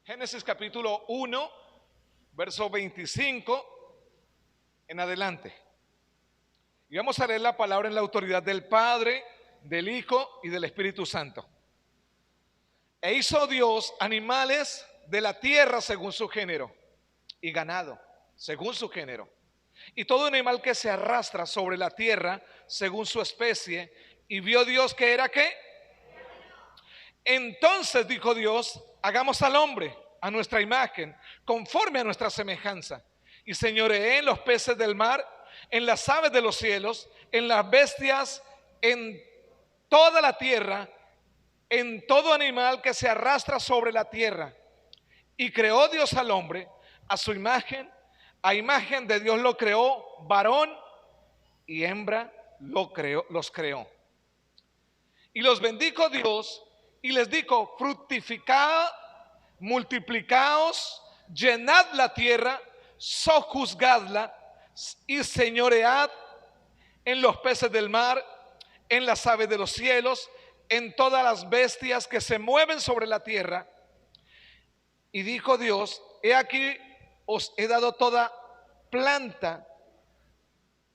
Génesis capítulo 1, verso 25 en adelante. Y vamos a leer la palabra en la autoridad del Padre, del Hijo y del Espíritu Santo. E hizo Dios animales de la tierra según su género, y ganado según su género, y todo animal que se arrastra sobre la tierra según su especie. Y vio Dios que era ¿qué? Entonces dijo Dios: hagamos al hombre a nuestra imagen, conforme a nuestra semejanza, y señoree en los peces del mar, en las aves de los cielos, en las bestias, en toda la tierra, en todo animal que se arrastra sobre la tierra. Y creó Dios al hombre a su imagen, a imagen de Dios lo creó, varón y hembra los creó. Y los bendijo Dios y les dijo: fructificad, multiplicaos, llenad la tierra, sojuzgadla y señoread en los peces del mar, en las aves de los cielos, en todas las bestias que se mueven sobre la tierra. Y dijo Dios: he aquí os he dado toda planta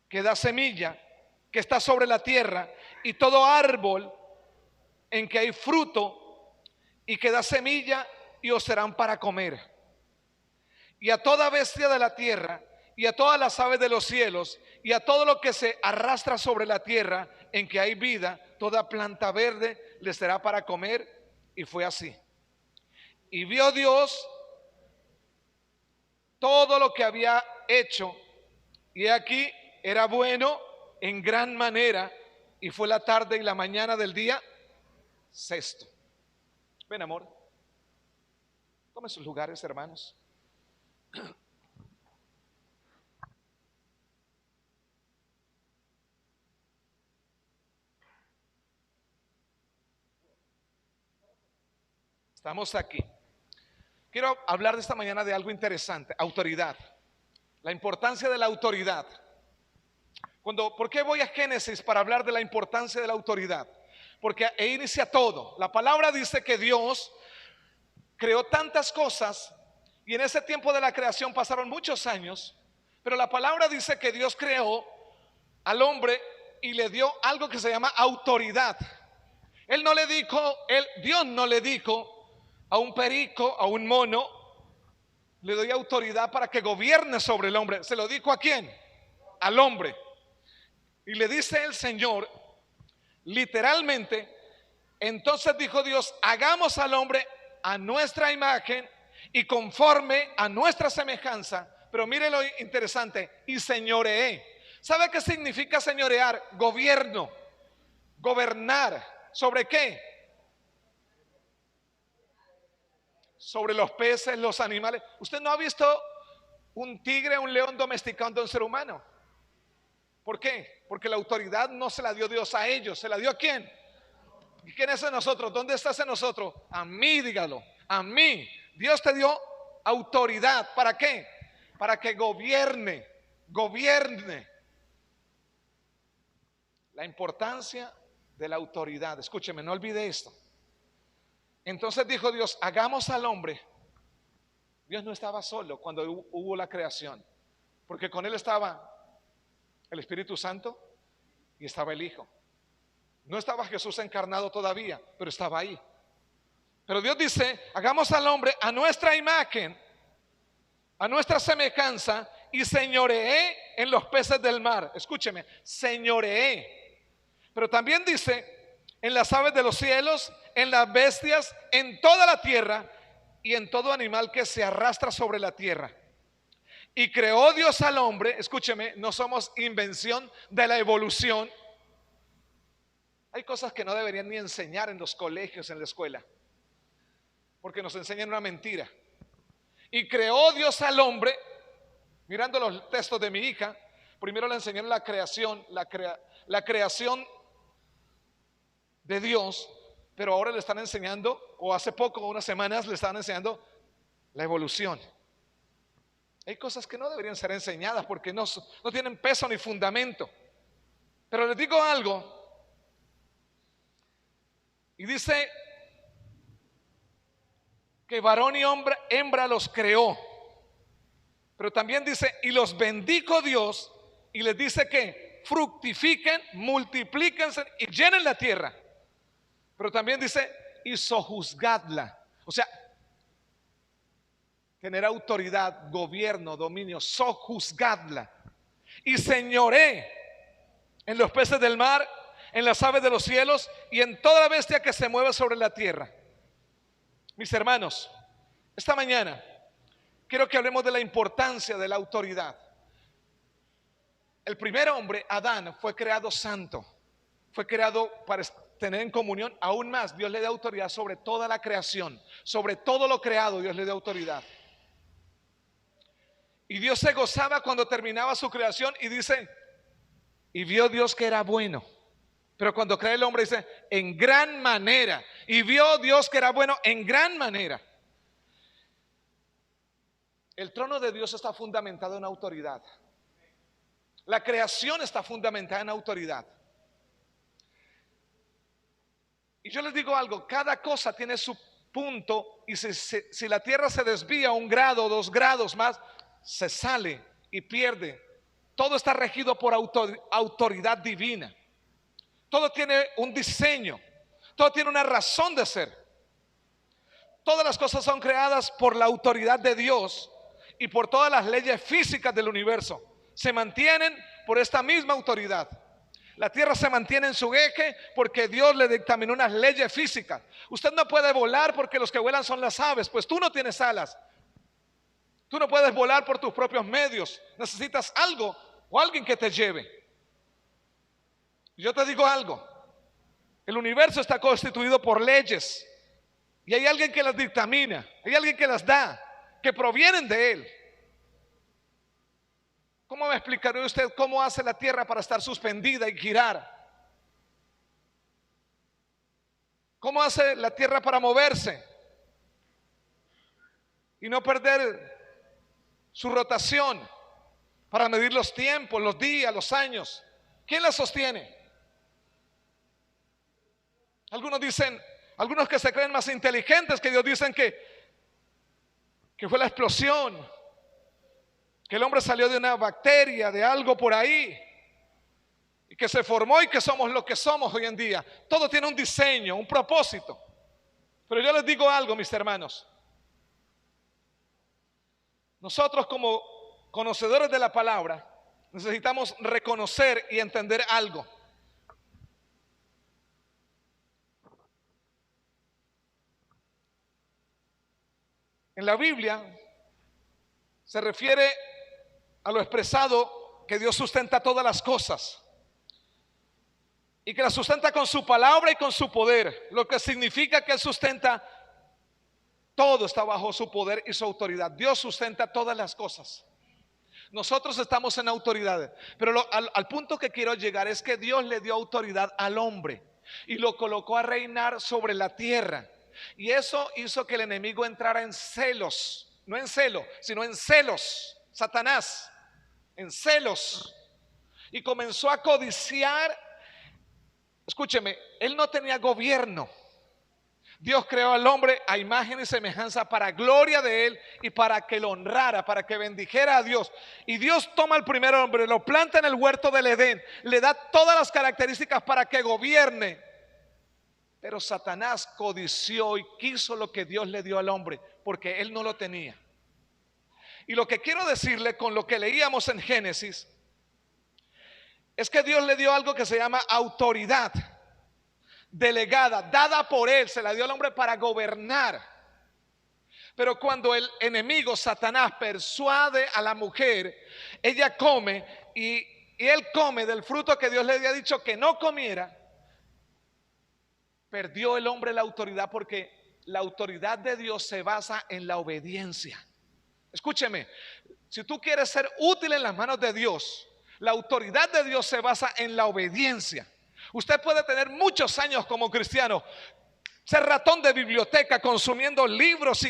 que da semilla, que está sobre la tierra, y todo árbol en que hay fruto y que da semilla, y os serán para comer. Y a toda bestia de la tierra, y a todas las aves de los cielos, y a todo lo que se arrastra sobre la tierra en que hay vida, toda planta verde les será para comer. Y fue así. Y vio Dios todo lo que había hecho, y aquí era bueno en gran manera. Y fue la tarde y la mañana del día sexto. Ven, amor, tomen sus lugares, hermanos. Estamos aquí. Quiero hablar de esta mañana de algo interesante: autoridad. La importancia de la autoridad. ¿Por qué voy a Génesis para hablar de la importancia de la autoridad? Porque ahí inicia todo. La palabra dice que Dios creó tantas cosas, y en ese tiempo de la creación pasaron muchos años, pero la palabra dice que Dios creó al hombre y le dio algo que se llama autoridad. Dios no le dijo a un perico, a un mono: le doy autoridad para que gobierne sobre el hombre. ¿Se lo dijo a quién? Al hombre. Y le dice el Señor, literalmente: entonces dijo Dios, hagamos al hombre a nuestra imagen y conforme a nuestra semejanza. Pero mire lo interesante: y señoreé. ¿Sabe qué significa señorear? Gobierno, gobernar. ¿Sobre qué? Sobre los peces, los animales. ¿Usted no ha visto un tigre, un león domesticando a un ser humano? ¿Por qué? Porque la autoridad no se la dio Dios a ellos. ¿Se la dio a quién? ¿Y quién es en nosotros? ¿Dónde estás en nosotros? A mí, dígalo, a mí. Dios te dio autoridad. ¿Para qué? Para que gobierne. La importancia de la autoridad. Escúcheme, no olvide esto. Entonces dijo Dios: hagamos al hombre. Dios no estaba solo cuando hubo la creación, porque con él estaba el Espíritu Santo y estaba el Hijo. No estaba Jesús encarnado todavía, pero estaba ahí. Pero Dios dice: hagamos al hombre a nuestra imagen, a nuestra semejanza, y señoreé en los peces del mar. Escúcheme, señoreé. Pero también dice: en las aves de los cielos, en las bestias, en toda la tierra y en todo animal que se arrastra sobre la tierra. Y creó Dios al hombre. Escúcheme, no somos invención de la evolución. Hay cosas que no deberían ni enseñar en los colegios, en la escuela, porque nos enseñan una mentira. Y creó Dios al hombre. Mirando los textos de mi hija, primero le enseñaron la creación, la creación de Dios, pero ahora le están enseñando, o hace poco, unas semanas, le estaban enseñando la evolución. Hay cosas que no deberían ser enseñadas porque no tienen peso ni fundamento. Pero les digo algo, y dice que varón y hembra los creó. Pero también dice, y los bendijo Dios, y les dice que fructifiquen, multiplíquense y llenen la tierra. Pero también dice, y sojuzgadla. O sea, tener autoridad, gobierno, dominio, sojuzgadla. Y señoré en los peces del mar, en las aves de los cielos y en toda la bestia que se mueve sobre la tierra. Mis hermanos, esta mañana quiero que hablemos de la importancia de la autoridad. El primer hombre, Adán, fue creado santo, fue creado para tener en comunión. Aún más, Dios le dio autoridad sobre toda la creación, sobre todo lo creado. Dios le dio autoridad. Y Dios se gozaba cuando terminaba su creación y dice, y vio Dios que era bueno. Pero cuando crea el hombre dice, en gran manera. Y vio Dios que era bueno en gran manera. El trono de Dios está fundamentado en autoridad. La creación está fundamentada en autoridad. Y yo les digo algo, cada cosa tiene su punto. Y si la tierra se desvía 1 grado, 2 grados más, se sale y pierde. Todo está regido por autoridad divina. Todo tiene un diseño. Todo tiene una razón de ser. Todas las cosas son creadas por la autoridad de Dios y por todas las leyes físicas del universo. Se mantienen por esta misma autoridad. La tierra se mantiene en su eje porque Dios le dictaminó unas leyes físicas. Usted no puede volar porque los que vuelan son las aves, pues tú no tienes alas. Tú no puedes volar por tus propios medios. Necesitas algo o alguien que te lleve. Yo te digo algo. El universo está constituido por leyes. Y hay alguien que las dictamina. Hay alguien que las da. Que provienen de él. ¿Cómo me explicaría usted cómo hace la tierra para estar suspendida y girar? ¿Cómo hace la tierra para moverse y no perder su rotación? Para medir los tiempos, los días, los años. ¿Quién la sostiene? Algunos dicen, algunos que se creen más inteligentes que Dios dicen que fue la explosión, que el hombre salió de una bacteria, de algo por ahí, y que se formó y que somos lo que somos hoy en día. Todo tiene un diseño, un propósito. Pero yo les digo algo, mis hermanos. Nosotros como conocedores de la palabra necesitamos reconocer y entender algo. En la Biblia se refiere a lo expresado que Dios sustenta todas las cosas y que las sustenta con su palabra y con su poder, lo que significa que Él sustenta todo, está bajo su poder y su autoridad. Dios sustenta todas las cosas. Nosotros estamos en autoridad, pero al punto que quiero llegar es que Dios le dio autoridad al hombre y lo colocó a reinar sobre la tierra. Y eso hizo que el enemigo entrara en celos, no en celo, sino en celos. Satanás, en celos. Y comenzó a codiciar. Escúcheme, él no tenía gobierno. Dios creó al hombre a imagen y semejanza para gloria de él y para que lo honrara, para que bendijera a Dios. Y Dios toma al primer hombre, lo planta en el huerto del Edén, le da todas las características para que gobierne. Pero Satanás codició y quiso lo que Dios le dio al hombre, porque él no lo tenía. Y lo que quiero decirle con lo que leíamos en Génesis es que Dios le dio algo que se llama autoridad delegada, dada por él, se la dio al hombre para gobernar. Pero cuando el enemigo Satanás persuade a la mujer, ella come y él come del fruto que Dios le había dicho que no comiera. Perdió el hombre la autoridad porque la autoridad de Dios se basa en la obediencia. Escúcheme, si tú quieres ser útil en las manos de Dios, la autoridad de Dios se basa en la obediencia. Usted puede tener muchos años como cristiano, ser ratón de biblioteca, consumiendo libros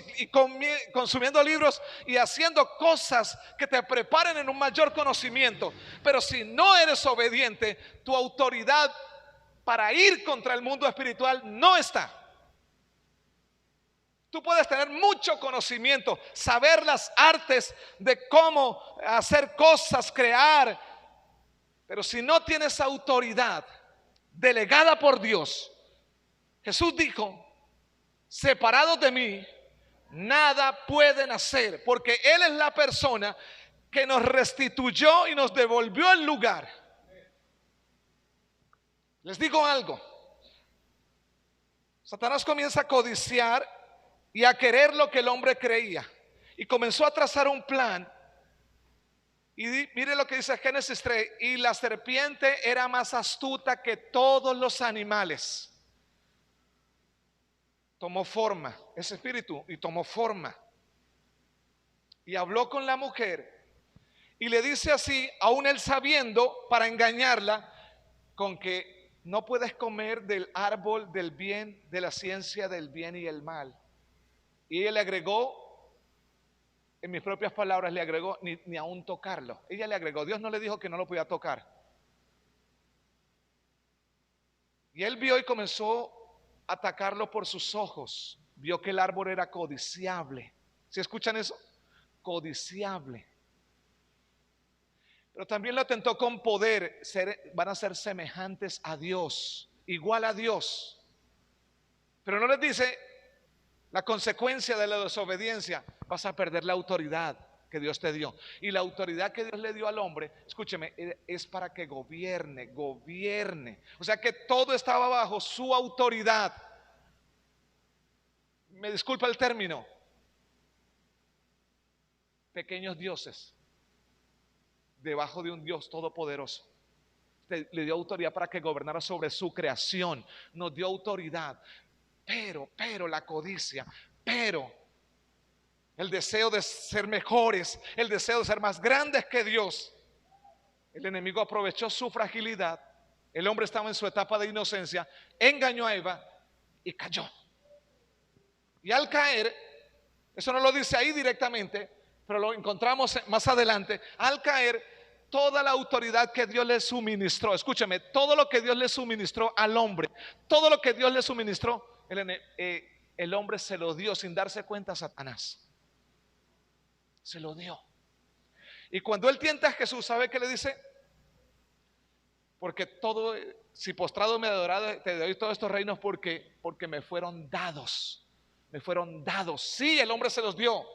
consumiendo libros y haciendo cosas que te preparen en un mayor conocimiento. Pero si no eres obediente, tu autoridad para ir contra el mundo espiritual no está. Tú puedes tener mucho conocimiento, saber las artes de cómo hacer cosas, crear, pero si no tienes autoridad delegada por Dios, Jesús dijo: separados de mí, nada pueden hacer, porque Él es la persona que nos restituyó y nos devolvió el lugar. Les digo algo: Satanás comienza a codiciar y a querer lo que el hombre creía, y comenzó a trazar un plan. Y mire lo que dice Génesis 3: y la serpiente era más astuta que todos los animales. Tomó forma, ese espíritu, y tomó forma. Y habló con la mujer y le dice así, aún él sabiendo, para engañarla, con que no puedes comer del árbol del bien, de la ciencia del bien y el mal. Y ella le agregó, en mis propias palabras, le agregó, ni aún tocarlo. Ella le agregó, Dios no le dijo que no lo podía tocar. Y él vio y comenzó a atacarlo por sus ojos. Vio que el árbol era codiciable. ¿Sí escuchan eso? Codiciable. Pero también lo tentó con poder. Van a ser semejantes a Dios, igual a Dios. Pero no les dice la consecuencia de la desobediencia: vas a perder la autoridad que Dios te dio. Y la autoridad que Dios le dio al hombre, escúcheme, es para que gobierne. O sea que todo estaba bajo su autoridad. Me disculpa el término: pequeños dioses debajo de un Dios todopoderoso. Le dio autoridad para que gobernara sobre su creación. Nos dio autoridad. Pero la codicia, pero el deseo de ser mejores, el deseo de ser más grandes que Dios, el enemigo aprovechó su fragilidad. El hombre estaba en su etapa de inocencia, engañó a Eva y cayó. Y al caer, eso no lo dice ahí directamente, pero lo encontramos más adelante. Al caer, toda la autoridad que Dios le suministró, escúcheme, todo lo que Dios le suministró al hombre, todo lo que Dios le suministró, el hombre se lo dio sin darse cuenta a Satanás. Se lo dio. Y cuando él tienta a Jesús, ¿sabe qué le dice? Porque todo, si postrado me adorado, te doy todos estos reinos porque me fueron dados. Me fueron dados. Sí, el hombre se los dio.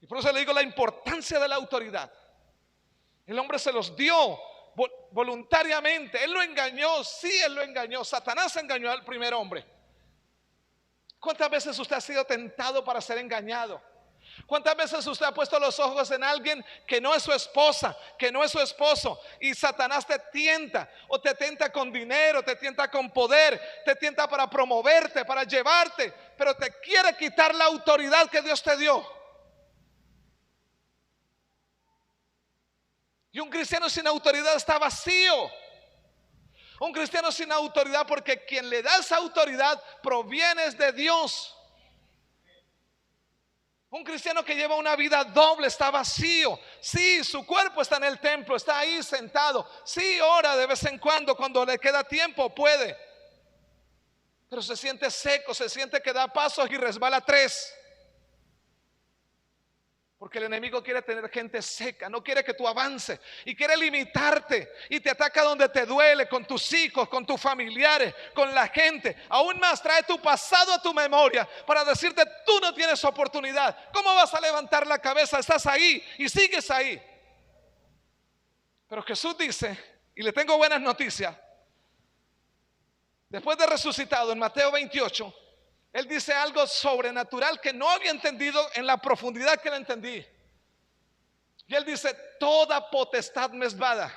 Y por eso le digo la importancia de la autoridad. El hombre se los dio voluntariamente. Él lo engañó. Sí, él lo engañó. Satanás engañó al primer hombre. ¿Cuántas veces usted ha sido tentado para ser engañado? ¿Cuántas veces usted ha puesto los ojos en alguien que no es su esposa, que no es su esposo, y Satanás te tienta, o te tienta con dinero, te tienta con poder, te tienta para promoverte, para llevarte, pero te quiere quitar la autoridad que Dios te dio? Y un cristiano sin autoridad está vacío. Un cristiano sin autoridad, porque quien le da esa autoridad proviene de Dios. Un cristiano que lleva una vida doble está vacío. Sí, su cuerpo está en el templo, está ahí sentado. Sí, ora de vez en cuando le queda tiempo, puede. Pero se siente seco, se siente que da pasos y resbala 3. Porque el enemigo quiere tener gente seca, no quiere que tú avances y quiere limitarte, y te ataca donde te duele, con tus hijos, con tus familiares, con la gente. Aún más, trae tu pasado a tu memoria para decirte: tú no tienes oportunidad. ¿Cómo vas a levantar la cabeza? Estás ahí y sigues ahí. Pero Jesús dice, y le tengo buenas noticias, después de resucitado en Mateo 28, Él dice algo sobrenatural que no había entendido en la profundidad que lo entendí. Y Él dice: toda potestad me es dada.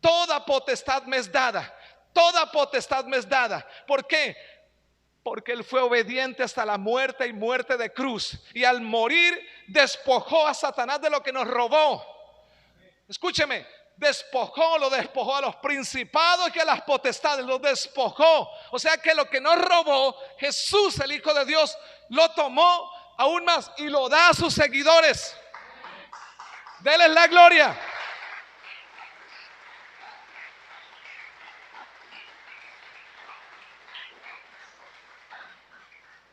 Toda potestad me es dada. Toda potestad me es dada. ¿Por qué? Porque Él fue obediente hasta la muerte, y muerte de cruz. Y al morir despojó a Satanás de lo que nos robó. Escúcheme, lo despojó a los principados y a las potestades, los despojó. O sea que lo que nos robó, Jesús, el Hijo de Dios, lo tomó aún más y lo da a sus seguidores. Denles la gloria.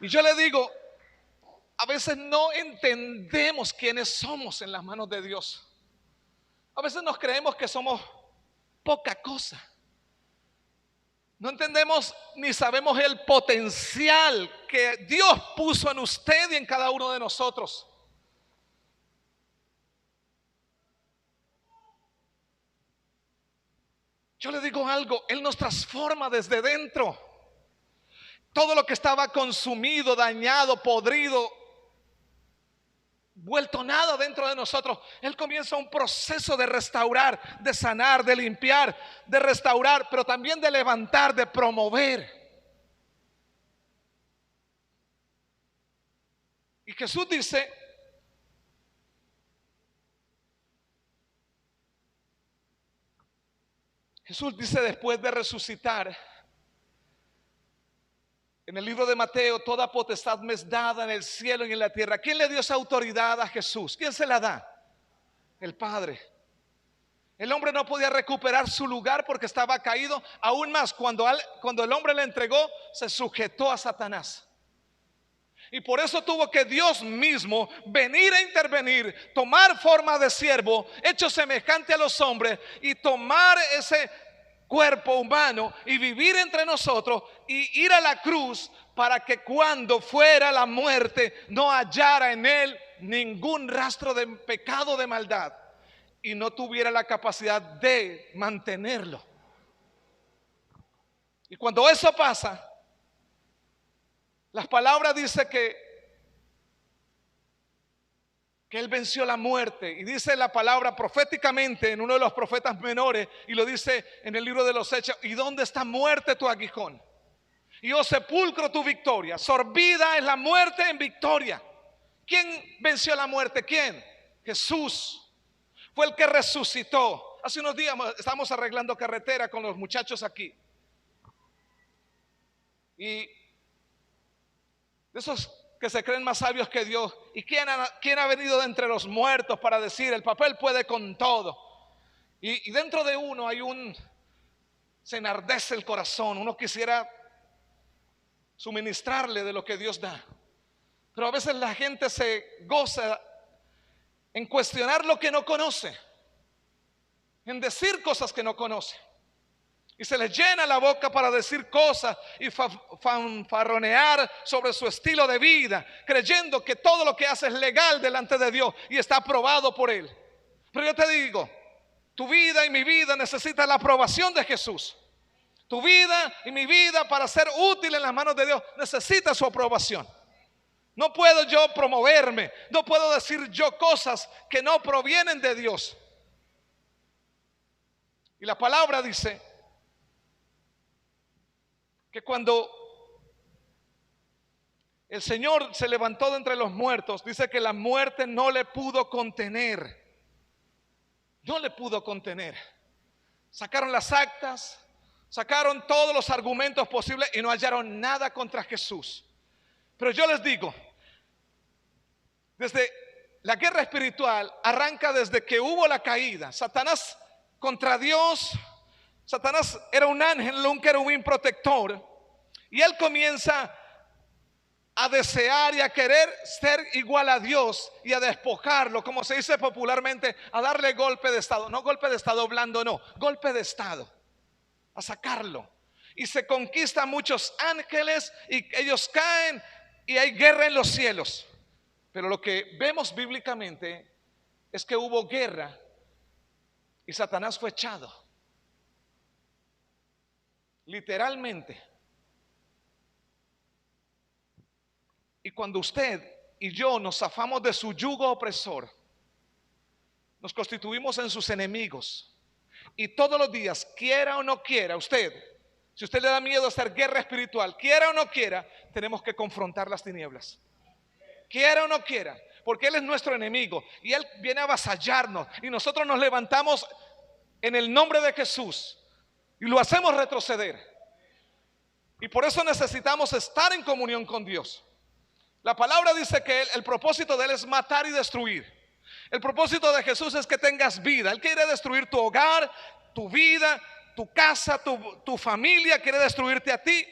Y yo le digo, a veces no entendemos quiénes somos en las manos de Dios. A veces nos creemos que somos poca cosa. No entendemos ni sabemos el potencial que Dios puso en usted y en cada uno de nosotros. Yo le digo algo, Él nos transforma desde dentro. Todo lo que estaba consumido, dañado, podrido, vuelto nada dentro de nosotros, Él comienza un proceso de restaurar, de sanar, de limpiar, de restaurar, pero también de levantar, de promover. Y Jesús dice, después de resucitar, en el libro de Mateo, toda potestad me es dada en el cielo y en la tierra. ¿Quién le dio esa autoridad a Jesús? ¿Quién se la da? El Padre. El hombre no podía recuperar su lugar porque estaba caído. Aún más, cuando el hombre le entregó, se sujetó a Satanás. Y por eso tuvo que Dios mismo venir a intervenir, tomar forma de siervo, hecho semejante a los hombres, y tomar ese cuerpo humano y vivir entre nosotros y ir a la cruz para que cuando fuera la muerte no hallara en él ningún rastro de pecado, de maldad, y no tuviera la capacidad de mantenerlo. Y cuando eso pasa, las palabras dice que Él venció la muerte, y dice la palabra proféticamente en uno de los profetas menores, y lo dice en el libro de los Hechos: ¿y dónde está, muerte, tu aguijón? Y oh sepulcro, tu victoria. Sorbida es la muerte en victoria. ¿Quién venció la muerte? ¿Quién? Jesús. Fue el que resucitó. Hace unos días estábamos arreglando carretera con los muchachos aquí, y de esos que se creen más sabios que Dios. ¿Y quién ha venido de entre los muertos para decir el papel puede con todo? Y dentro de uno se enardece el corazón. Uno quisiera suministrarle de lo que Dios da, pero a veces la gente se goza en cuestionar lo que no conoce, en decir cosas que no conoce, y se les llena la boca para decir cosas y fanfarronear sobre su estilo de vida, creyendo que todo lo que hace es legal delante de Dios y está aprobado por Él. Pero yo te digo, tu vida y mi vida necesita la aprobación de Jesús. Tu vida y mi vida, para ser útil en las manos de Dios, necesita su aprobación. No puedo yo promoverme, no puedo decir yo cosas que no provienen de Dios. Y la palabra dice que cuando el Señor se levantó de entre los muertos, dice que la muerte no le pudo contener. No le pudo contener. Sacaron las actas, sacaron todos los argumentos posibles y no hallaron nada contra Jesús. Pero yo les digo, desde la guerra espiritual arranca desde que hubo la caída. Satanás contra Dios. Satanás era un ángel, un querubín protector, y él comienza a desear y a querer ser igual a Dios y a despojarlo, como se dice popularmente, a darle golpe de estado. No golpe de estado blando, no, golpe de estado, a sacarlo. Y se conquistan muchos ángeles y ellos caen y hay guerra en los cielos. Pero lo que vemos bíblicamente es que hubo guerra y Satanás fue echado. Literalmente. Y cuando usted y yo nos zafamos de su yugo opresor, nos constituimos en sus enemigos. Y todos los días, quiera o no quiera, si usted le da miedo a hacer guerra espiritual, quiera o no quiera, tenemos que confrontar las tinieblas. Quiera o no quiera, porque Él es nuestro enemigo y Él viene a avasallarnos, y nosotros nos levantamos en el nombre de Jesús y lo hacemos retroceder. Y por eso necesitamos estar en comunión con Dios. La palabra dice que el propósito de Él es matar y destruir. El propósito de Jesús es que tengas vida. Él quiere destruir tu hogar, tu vida, tu casa, tu familia, quiere destruirte a ti.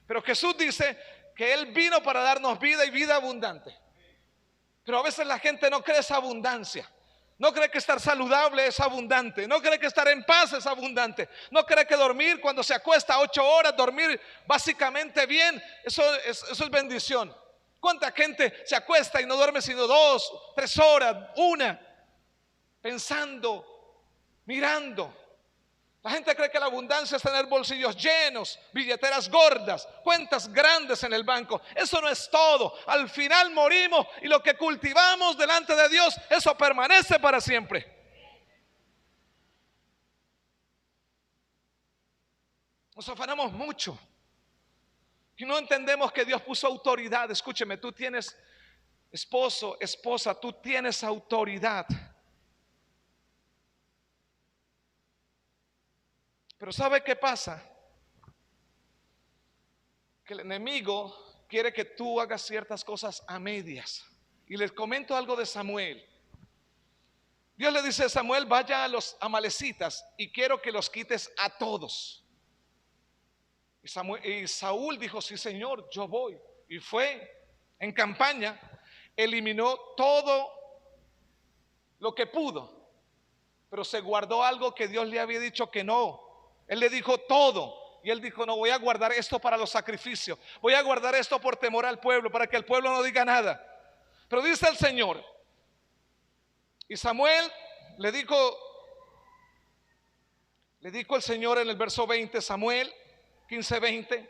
Pero Jesús dice que Él vino para darnos vida y vida abundante. Pero a veces la gente no cree esa abundancia. No cree que estar saludable es abundante. No cree que estar en paz es abundante. No cree que dormir cuando se acuesta 8 horas, dormir básicamente bien, eso es bendición. ¿Cuánta gente se acuesta y no duerme sino 2, 3 horas, 1, pensando, mirando? La gente cree que la abundancia es tener bolsillos llenos, billeteras gordas, cuentas grandes en el banco. Eso no es todo. Al final morimos y lo que cultivamos delante de Dios, eso permanece para siempre. Nos afanamos mucho y no entendemos que Dios puso autoridad. Escúcheme, tú tienes esposo, esposa, tú tienes autoridad. Pero ¿sabe qué pasa? Que el enemigo quiere que tú hagas ciertas cosas a medias. Y les comento algo de Samuel. Dios le dice a Samuel: vaya a los amalecitas y quiero que los quites a todos. Y Saúl dijo: sí, Señor, yo voy. Y fue en campaña, eliminó todo lo que pudo, pero se guardó algo que Dios le había dicho que no. Él le dijo todo y él dijo: no, voy a guardar esto para los sacrificios, voy a guardar esto por temor al pueblo, para que el pueblo no diga nada. Pero dice el Señor, y Samuel le dijo el Señor en el verso 20, Samuel 15:20,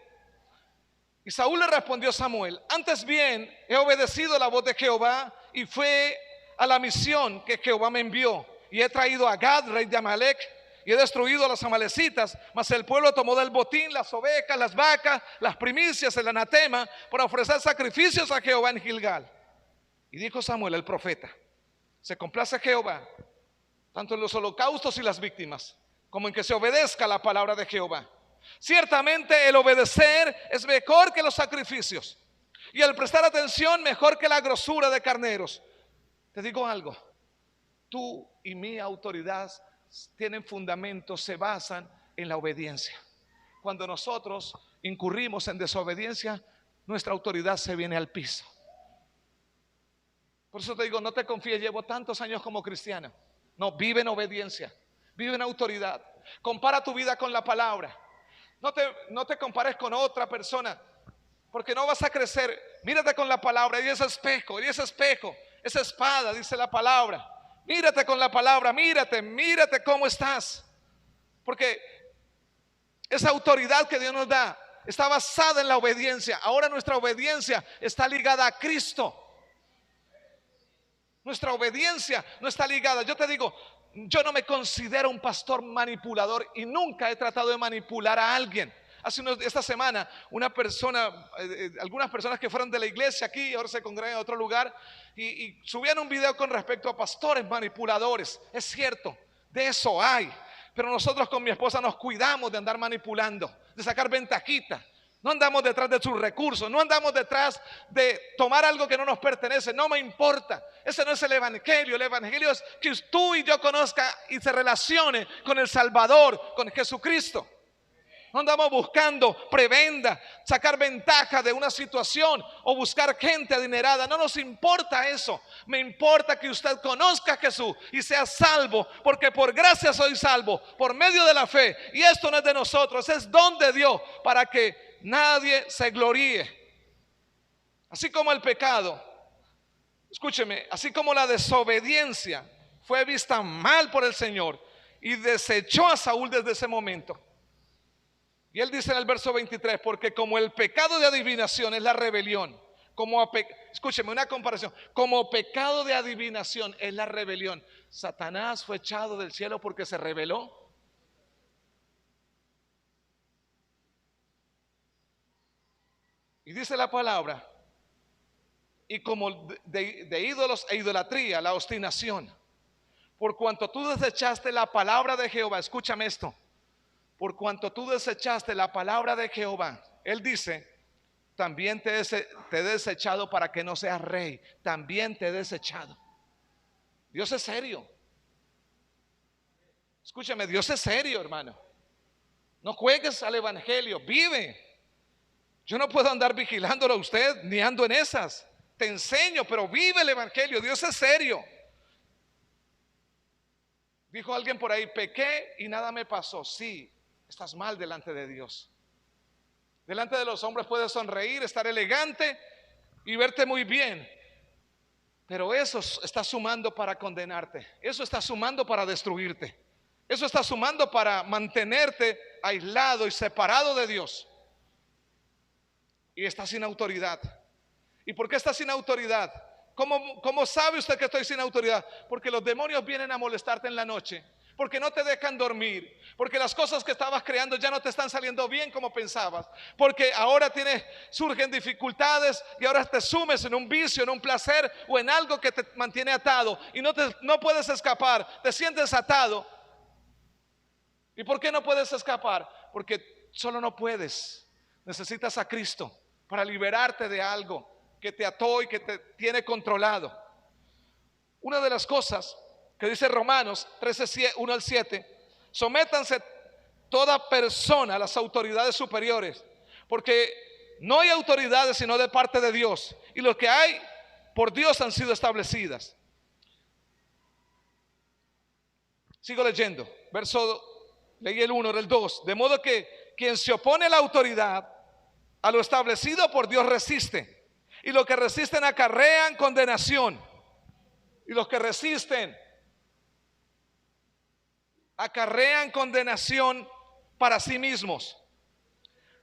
y Saúl le respondió a Samuel: antes bien he obedecido la voz de Jehová y fue a la misión que Jehová me envió, y he traído a Gad, rey de Amalec, y he destruido a los amalecitas. Mas el pueblo tomó del botín las ovejas, las vacas, las primicias, el anatema, para ofrecer sacrificios a Jehová en Gilgal. Y dijo Samuel el profeta: se complace Jehová tanto en los holocaustos y las víctimas, como en que se obedezca la palabra de Jehová. Ciertamente el obedecer es mejor que los sacrificios, y el prestar atención mejor que la grosura de carneros. Te digo algo: tú y mi autoridad tienen fundamentos, se basan en la obediencia. Cuando nosotros incurrimos en desobediencia, nuestra autoridad se viene al piso. Por eso te digo, no te confíes, llevo tantos años como cristiana. No, vive en obediencia, vive en autoridad. Compara tu vida con la palabra. No te compares con otra persona, porque no vas a crecer. Mírate con la palabra, y ese espejo, esa espada, dice la palabra. Mírate con la palabra, mírate cómo estás. Porque esa autoridad que Dios nos da está basada en la obediencia. Ahora nuestra obediencia está ligada a Cristo. Nuestra obediencia no está ligada. Yo te digo, yo no me considero un pastor manipulador y nunca he tratado de manipular a alguien. Esta semana algunas personas que fueron de la iglesia aquí, ahora se congregan en otro lugar, y subían un video con respecto a pastores manipuladores. Es cierto, de eso hay, pero nosotros con mi esposa nos cuidamos de andar manipulando, de sacar ventajita. No andamos detrás de sus recursos, no andamos detrás de tomar algo que no nos pertenece. No me importa, ese no es el evangelio. El evangelio es que tú y yo conozca y se relacione con el Salvador, con Jesucristo. No andamos buscando prebenda, sacar ventaja de una situación o buscar gente adinerada. No nos importa eso. Me importa que usted conozca a Jesús y sea salvo, porque por gracia soy salvo, por medio de la fe. Y esto no es de nosotros, es don de Dios, para que nadie se gloríe. Así como el pecado, escúcheme, así como la desobediencia fue vista mal por el Señor y desechó a Saúl desde ese momento. Y él dice en el verso 23: porque como el pecado de adivinación es la rebelión, escúcheme una comparación, como pecado de adivinación es la rebelión, Satanás fue echado del cielo porque se rebeló. Y dice la palabra: y como de ídolos e idolatría, la obstinación, por cuanto tú desechaste la palabra de Jehová. Escúchame esto: por cuanto tú desechaste la palabra de Jehová, él dice, también te he desechado para que no seas rey. También te he desechado. Dios es serio. Escúchame, Dios es serio, hermano. No juegues al evangelio, vive. Yo no puedo andar vigilándolo a usted, ni ando en esas. Te enseño, pero vive el evangelio. Dios es serio. Dijo alguien por ahí, pequé y nada me pasó. Sí, estás mal delante de Dios. Delante de los hombres puedes sonreír, estar elegante y verte muy bien. Pero eso está sumando para condenarte. Eso está sumando para destruirte. Eso está sumando para mantenerte aislado y separado de Dios. Y está sin autoridad. ¿Y por qué está sin autoridad? ¿Cómo sabe usted que estoy sin autoridad? Porque los demonios vienen a molestarte en la noche. Porque no te dejan dormir. Porque las cosas que estabas creando ya no te están saliendo bien como pensabas. Porque ahora surgen dificultades y ahora te sumes en un vicio, en un placer o en algo que te mantiene atado. Y no puedes escapar. Te sientes atado. ¿Y por qué no puedes escapar? Porque solo no puedes. Necesitas a Cristo para liberarte de algo que te ató y que te tiene controlado. Una de las cosas que dice Romanos 13, 1 al 7, sométanse toda persona a las autoridades superiores, porque no hay autoridades sino de parte de Dios, y lo que hay por Dios han sido establecidas. Sigo leyendo, leí el 1, el 2, de modo que quien se opone a la autoridad, a lo establecido por Dios resiste. Y los que resisten acarrean condenación. Y los que resisten acarrean condenación para sí mismos.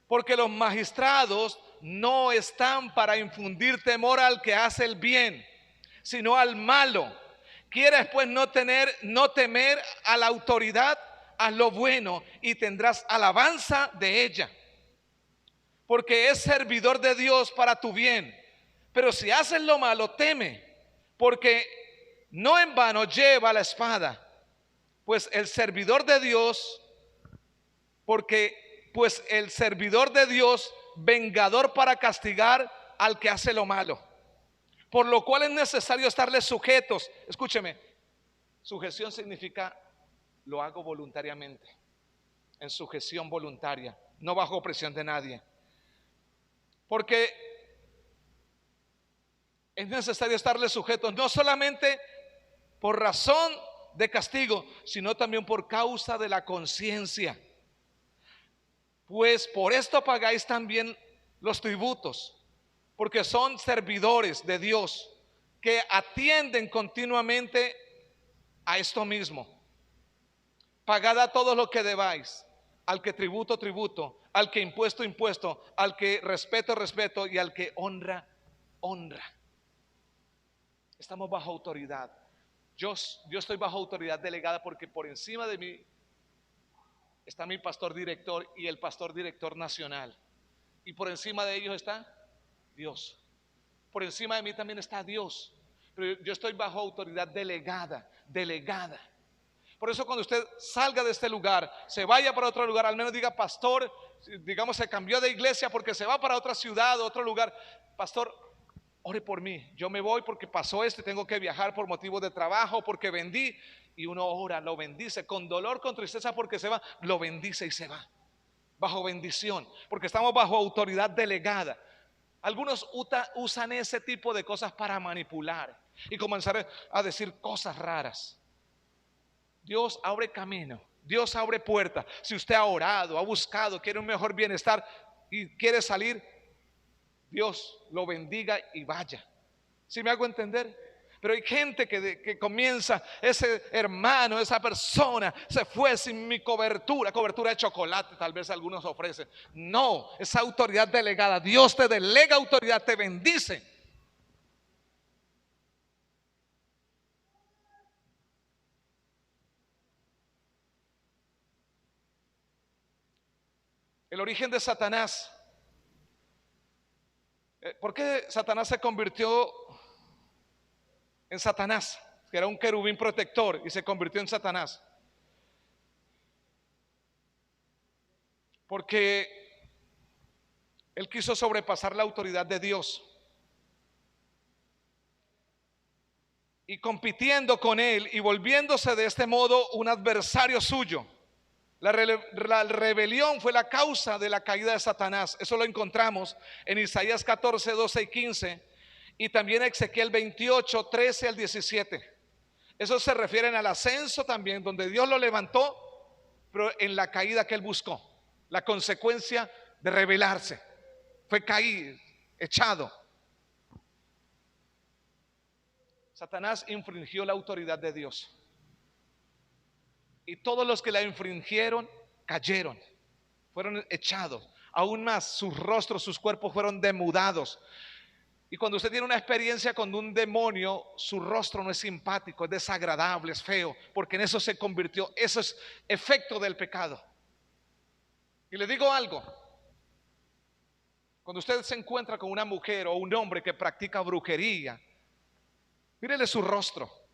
Porque los magistrados no están para infundir temor al que hace el bien, sino al malo. ¿Quieres pues no temer a la autoridad? Haz lo bueno y tendrás alabanza de ella. Porque es servidor de Dios para tu bien. Pero si haces lo malo, teme, porque no en vano lleva la espada, pues el servidor de Dios, vengador para castigar al que hace lo malo. Por lo cual es necesario estarles sujetos. Escúcheme, sujeción significa lo hago voluntariamente, en sujeción voluntaria, no bajo presión de nadie. Porque es necesario estarle sujetos, no solamente por razón de castigo, sino también por causa de la conciencia. Pues por esto pagáis también los tributos, porque son servidores de Dios que atienden continuamente a esto mismo. Pagad a todos lo que debáis, al que tributo, tributo, al que impuesto, impuesto, al que respeto, respeto, y al que honra, honra. Estamos bajo autoridad. Yo estoy bajo autoridad delegada porque por encima de mí está mi pastor director y el pastor director nacional. Y por encima de ellos está Dios. Por encima de mí también está Dios. Pero yo estoy bajo autoridad delegada. Por eso cuando usted salga de este lugar, se vaya para otro lugar, al menos diga, pastor, digamos se cambió de iglesia porque se va para otra ciudad, otro lugar. Pastor, ore por mí, yo me voy porque pasó esto y tengo que viajar por motivos de trabajo, porque vendí. Y uno ora, lo bendice, con dolor, con tristeza porque se va, lo bendice y se va. Bajo bendición, porque estamos bajo autoridad delegada. Algunos usan ese tipo de cosas para manipular y comenzar a decir cosas raras. Dios abre camino, Dios abre puertas. Si usted ha orado, ha buscado, quiere un mejor bienestar y quiere salir, Dios lo bendiga y vaya. ¿Sí me hago entender? Pero hay gente que comienza, ese hermano, esa persona se fue sin mi cobertura de chocolate, tal vez algunos ofrecen. No, esa autoridad delegada, Dios te delega autoridad, te bendice. El origen de Satanás. ¿Por qué Satanás se convirtió en Satanás? Que era un querubín protector y se convirtió en Satanás. Porque él quiso sobrepasar la autoridad de Dios. Y compitiendo con él y volviéndose de este modo un adversario suyo. La rebelión fue la causa de la caída de Satanás. Eso lo encontramos en Isaías 14, 12 y 15 y también Ezequiel 28, 13 al 17. Eso se refieren al ascenso también, donde Dios lo levantó, pero en la caída que él buscó, la consecuencia de rebelarse, fue caído, echado. Satanás infringió la autoridad de Dios. Y todos los que la infringieron cayeron, fueron echados. Aún más, sus rostros, sus cuerpos fueron demudados. Y cuando usted tiene una experiencia con un demonio, su rostro no es simpático, es desagradable, es feo, porque en eso se convirtió. Eso es efecto del pecado. Y le digo algo: cuando usted se encuentra con una mujer o un hombre que practica brujería, mírele su rostro.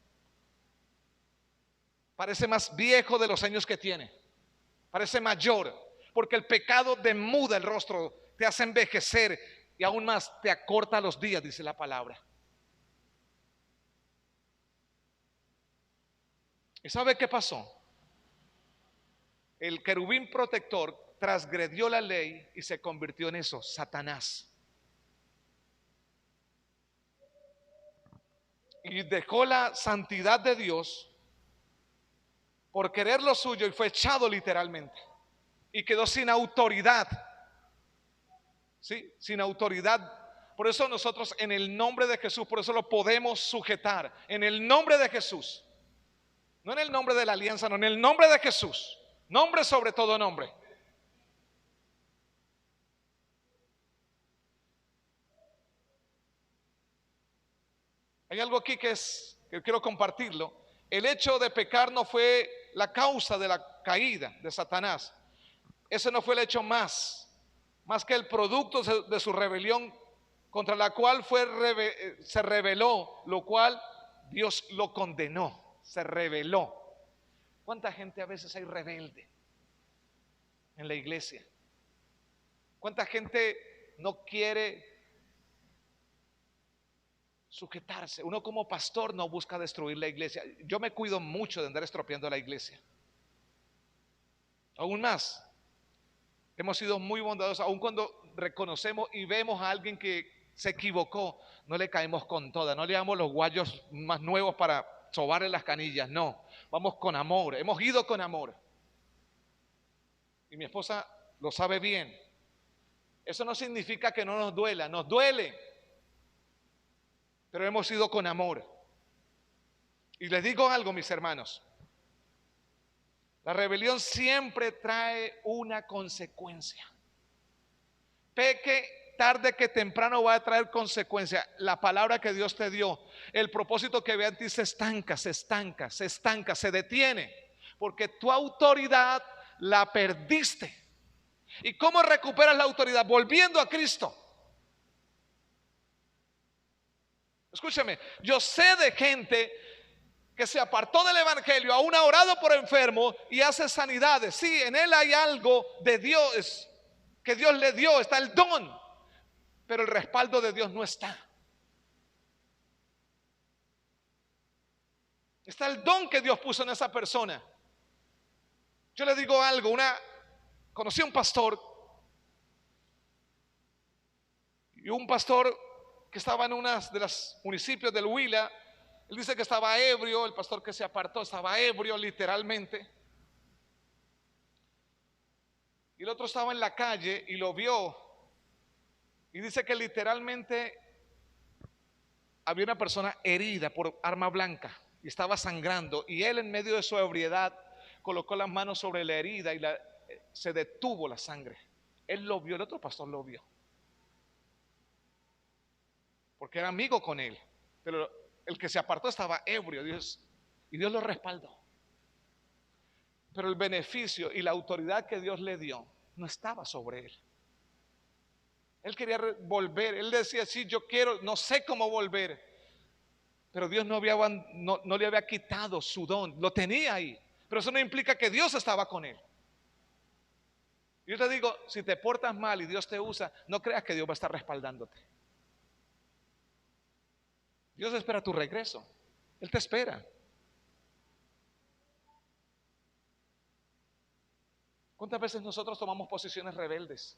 Parece más viejo de los años que tiene, parece mayor, porque el pecado demuda el rostro, te hace envejecer y aún más te acorta los días, dice la palabra. ¿Y sabe qué pasó? El querubín protector transgredió la ley y se convirtió en eso, Satanás. Y dejó la santidad de Dios por querer lo suyo y fue echado literalmente. Y quedó sin autoridad. ¿Sí? Sin autoridad. Por eso nosotros en el nombre de Jesús, por eso lo podemos sujetar. En el nombre de Jesús. No en el nombre de la alianza, no, en el nombre de Jesús. Nombre sobre todo nombre. Hay algo aquí que quiero compartirlo. El hecho de pecar no fue la causa de la caída de Satanás. Ese no fue el hecho más que el producto de su rebelión, contra la cual se rebeló, lo cual Dios lo condenó, se rebeló. ¿Cuánta gente a veces hay rebelde en la iglesia? ¿Cuánta gente no quiere sujetarse? Uno como pastor no busca destruir la iglesia. Yo me cuido mucho de andar estropeando la iglesia. Aún más, hemos sido muy bondadosos, aun cuando reconocemos y vemos a alguien que se equivocó, no le caemos con toda, no le damos los guayos más nuevos para sobarle las canillas, no, vamos con amor, hemos ido con amor. Y mi esposa lo sabe bien. Eso no significa que no nos duela, nos duele, pero hemos ido con amor. Y les digo algo, mis hermanos, la rebelión siempre trae una consecuencia. Peque, tarde que temprano va a traer consecuencia. La palabra que Dios te dio, el propósito que ve en ti se estanca, se detiene, porque tu autoridad la perdiste. ¿Y cómo recuperas la autoridad? Volviendo a Cristo. Escúchame, yo sé de gente que se apartó del evangelio, aún ha orado por enfermo y hace sanidades. Sí, en él hay algo de Dios que Dios le dio, está el don, pero el respaldo de Dios no está. Está el don que Dios puso en esa persona. Yo le digo algo, conocí a un pastor, y un pastor que estaba en uno de los municipios del Huila. Él dice que estaba ebrio, el pastor que se apartó estaba ebrio literalmente. Y el otro estaba en la calle y lo vio. Y dice que literalmente había una persona herida por arma blanca y estaba sangrando. Y él, en medio de su ebriedad, colocó las manos sobre la herida y se detuvo la sangre. Él lo vio, el otro pastor lo vio, porque era amigo con él. Pero el que se apartó estaba ebrio, y Dios lo respaldó. Pero el beneficio y la autoridad que Dios le dio no estaba sobre él. Él quería volver. Él decía: sí, yo quiero, no sé cómo volver. Pero Dios no le había quitado su don. Lo tenía ahí. Pero eso no implica que Dios estaba con él. Yo te digo, si te portas mal y Dios te usa, no creas que Dios va a estar respaldándote. Dios espera tu regreso. Él te espera. ¿Cuántas veces nosotros tomamos posiciones rebeldes?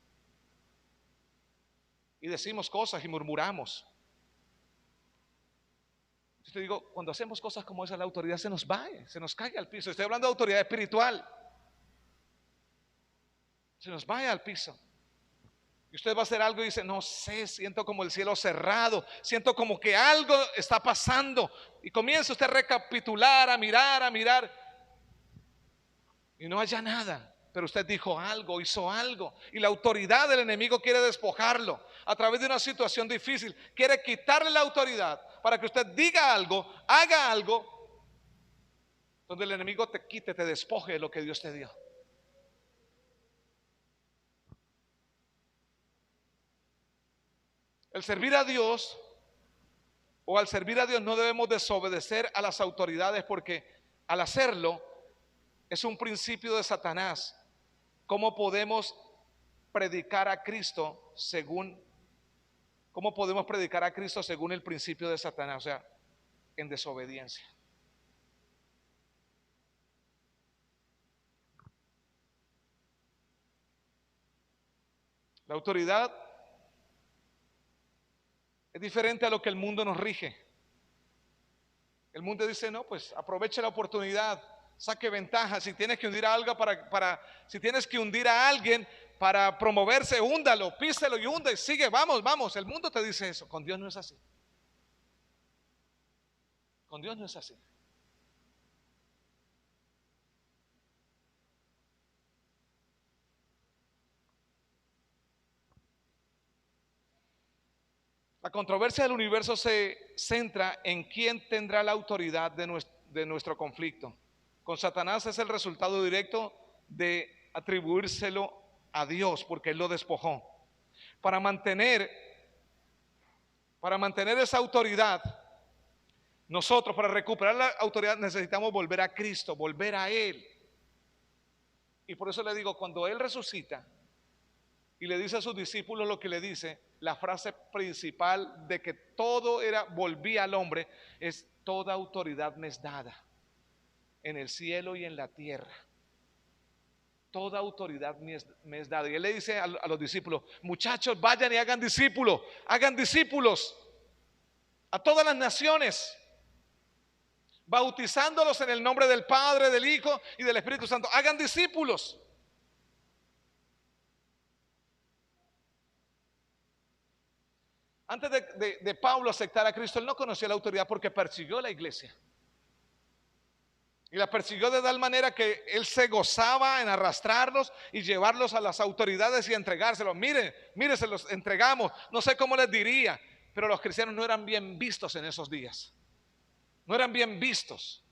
Y decimos cosas y murmuramos. Yo te digo, cuando hacemos cosas como esa, la autoridad se nos va, se nos cae al piso. Estoy hablando de autoridad espiritual. Se nos va al piso. Y usted va a hacer algo y dice, no sé, siento como el cielo cerrado, siento como que algo está pasando. Y comienza usted a recapitular, a mirar, y no haya nada. Pero usted dijo algo, hizo algo, y la autoridad del enemigo quiere despojarlo a través de una situación difícil. Quiere quitarle la autoridad para que usted diga algo, haga algo, donde el enemigo te quite, te despoje de lo que Dios te dio. El servir a Dios, o al servir a Dios, no debemos desobedecer a las autoridades, porque al hacerlo es un principio de Satanás. ¿Cómo podemos predicar a Cristo según el principio de Satanás? O sea, en desobediencia. La autoridad es diferente a lo que el mundo nos rige. El mundo dice, no, pues aproveche la oportunidad, saque ventaja. Si tienes que hundir a algo si tienes que hundir a alguien para promoverse, húndalo, píselo y hunda y sigue, vamos. El mundo te dice eso. Con Dios no es así. Con Dios no es así. La controversia del universo se centra en quién tendrá la autoridad de nuestro conflicto. Con Satanás es el resultado directo de atribuírselo a Dios, porque Él lo despojó. Para mantener esa autoridad, nosotros, para recuperar la autoridad, necesitamos volver a Cristo, volver a Él. Y por eso le digo, cuando Él resucita y le dice a sus discípulos lo que le dice, la frase principal de que todo volvía al hombre, es: toda autoridad me es dada en el cielo y en la tierra. Toda autoridad me es dada. Y Él le dice a los discípulos: muchachos, vayan y hagan discípulos a todas las naciones, bautizándolos en el nombre del Padre, del Hijo y del Espíritu Santo. Hagan discípulos. Antes de Pablo aceptar a Cristo, él no conocía la autoridad, porque persiguió la iglesia. Y la persiguió de tal manera que él se gozaba en arrastrarlos y llevarlos a las autoridades y entregárselos. Mire, se los entregamos. No sé cómo les diría, pero los cristianos no eran bien vistos en esos días. No eran bien vistos.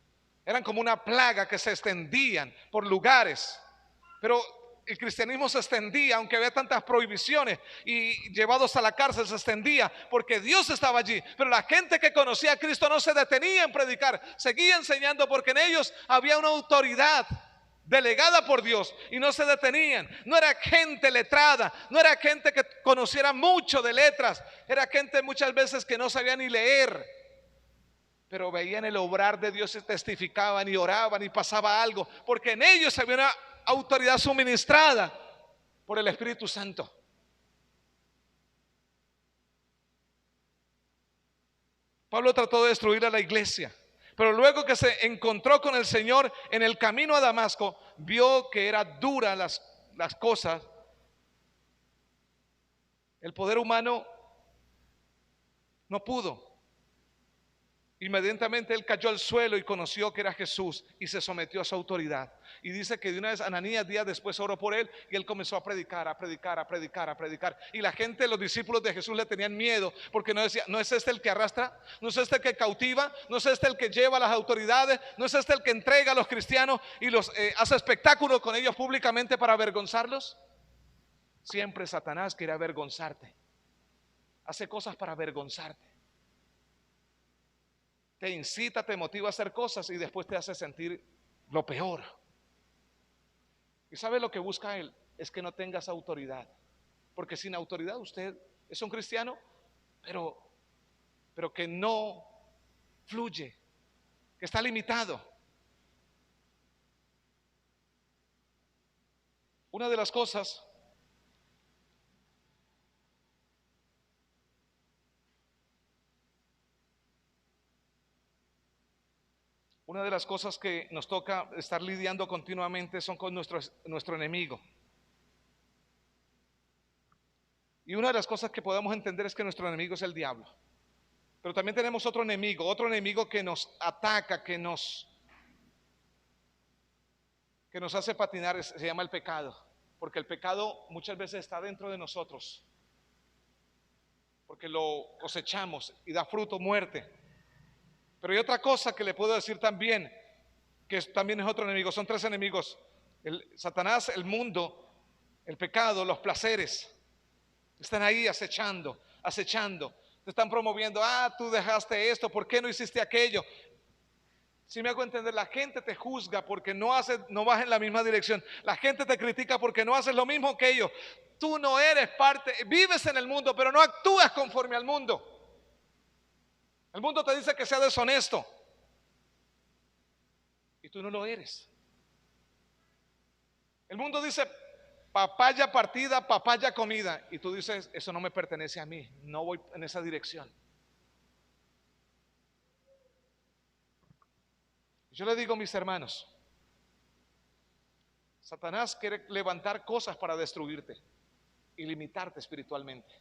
Eran como una plaga que se extendían por lugares. Pero el cristianismo se extendía, aunque había tantas prohibiciones, y llevados a la cárcel se extendía porque Dios estaba allí. Pero la gente que conocía a Cristo no se detenía en predicar, seguía enseñando, porque en ellos había una autoridad delegada por Dios y no se detenían. No era gente letrada, no era gente que conociera mucho de letras, era gente muchas veces que no sabía ni leer, pero veían el obrar de Dios y testificaban y oraban y pasaba algo, porque en ellos había una autoridad suministrada por el Espíritu Santo. Pablo trató de destruir a la iglesia, pero luego que se encontró con el Señor en el camino a Damasco, vio que eran duras las cosas. El poder humano no pudo. Inmediatamente él cayó al suelo y conoció que era Jesús y se sometió a su autoridad. Y dice que de una vez Ananías, días después, oró por él y él comenzó a predicar. Y la gente, los discípulos de Jesús, le tenían miedo, porque no decía: ¿no es este el que arrastra? ¿No es este el que cautiva? ¿No es este el que lleva a las autoridades? ¿No es este el que entrega a los cristianos y los hace espectáculo con ellos públicamente para avergonzarlos? Siempre Satanás quiere avergonzarte. Hace cosas para avergonzarte. Te incita, te motiva a hacer cosas y después te hace sentir lo peor. ¿Y sabe lo que busca él? Es que no tengas autoridad. Porque sin autoridad usted es un cristiano, pero que no fluye, que está limitado. Una de las cosas Una de las cosas que nos toca estar lidiando continuamente son con nuestro enemigo. Y una de las cosas que podemos entender es que nuestro enemigo es el diablo. Pero también tenemos otro enemigo que nos ataca, que nos hace patinar, se llama el pecado. Porque el pecado muchas veces está dentro de nosotros. Porque lo cosechamos y da fruto, muerte. Pero hay otra cosa que le puedo decir también, que también es otro enemigo. Son tres enemigos: Satanás, el mundo, el pecado, los placeres. Están ahí acechando. Te están promoviendo: tú dejaste esto, ¿por qué no hiciste aquello? Si me hago entender, la gente te juzga porque no vas en la misma dirección. La gente te critica porque no haces lo mismo que ellos. Tú no eres parte, vives en el mundo, pero no actúas conforme al mundo. El mundo te dice que sea deshonesto y tú no lo eres. El mundo dice papaya partida, papaya comida, y tú dices: eso no me pertenece a mí, no voy en esa dirección. Yo le digo, mis hermanos, Satanás quiere levantar cosas para destruirte y limitarte espiritualmente.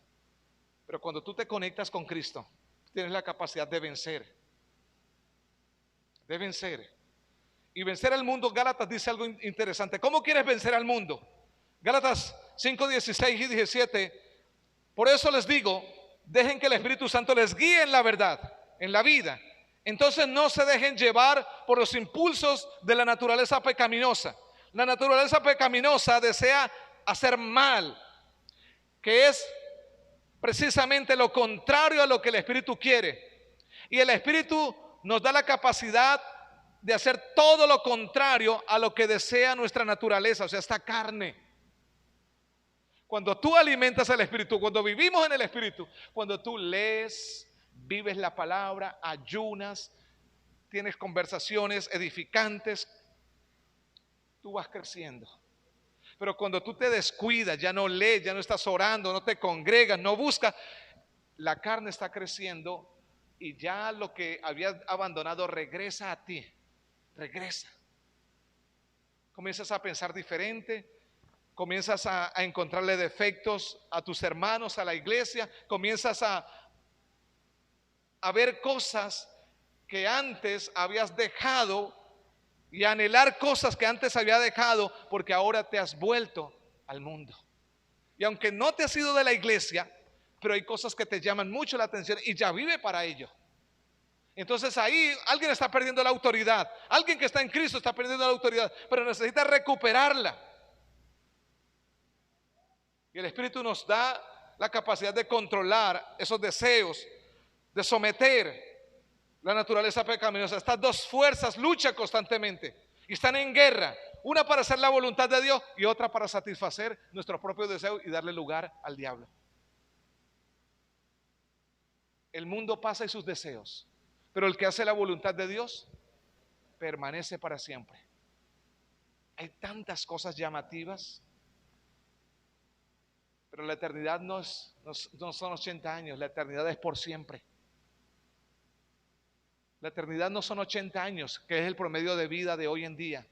Pero cuando tú te conectas con Cristo, tienes la capacidad de vencer. De vencer. Y vencer al mundo, Gálatas dice algo interesante. ¿Cómo quieres vencer al mundo? Gálatas 5, 16 y 17. Por eso les digo, dejen que el Espíritu Santo les guíe en la verdad, en la vida. Entonces no se dejen llevar por los impulsos de la naturaleza pecaminosa. La naturaleza pecaminosa desea hacer mal, que es precisamente lo contrario a lo que el Espíritu quiere. Y el Espíritu nos da la capacidad de hacer todo lo contrario a lo que desea nuestra naturaleza, o sea, esta carne. Cuando tú alimentas al Espíritu, cuando vivimos en el Espíritu, cuando tú lees, vives la palabra, ayunas, tienes conversaciones edificantes, tú vas creciendo. Pero cuando tú te descuidas, ya no lees, ya no estás orando, no te congregas, no buscas, la carne está creciendo y ya lo que habías abandonado regresa a ti, regresa. Comienzas a pensar diferente, comienzas a encontrarle defectos a tus hermanos, a la iglesia, comienzas a ver cosas que antes habías dejado y anhelar cosas que antes había dejado porque ahora te has vuelto al mundo. Y aunque no te has ido de la iglesia, pero hay cosas que te llaman mucho la atención y ya vive para ello. Entonces ahí alguien está perdiendo la autoridad. Alguien que está en Cristo está perdiendo la autoridad, pero necesita recuperarla. Y el Espíritu nos da la capacidad de controlar esos deseos, de someter la naturaleza pecaminosa. Estas dos fuerzas luchan constantemente y están en guerra. Una para hacer la voluntad de Dios y otra para satisfacer nuestros propios deseos y darle lugar al diablo. El mundo pasa y sus deseos, pero el que hace la voluntad de Dios permanece para siempre. Hay tantas cosas llamativas, pero la eternidad no son 80 años, la eternidad es por siempre. La eternidad no son 80 años, que es el promedio de vida de hoy en día.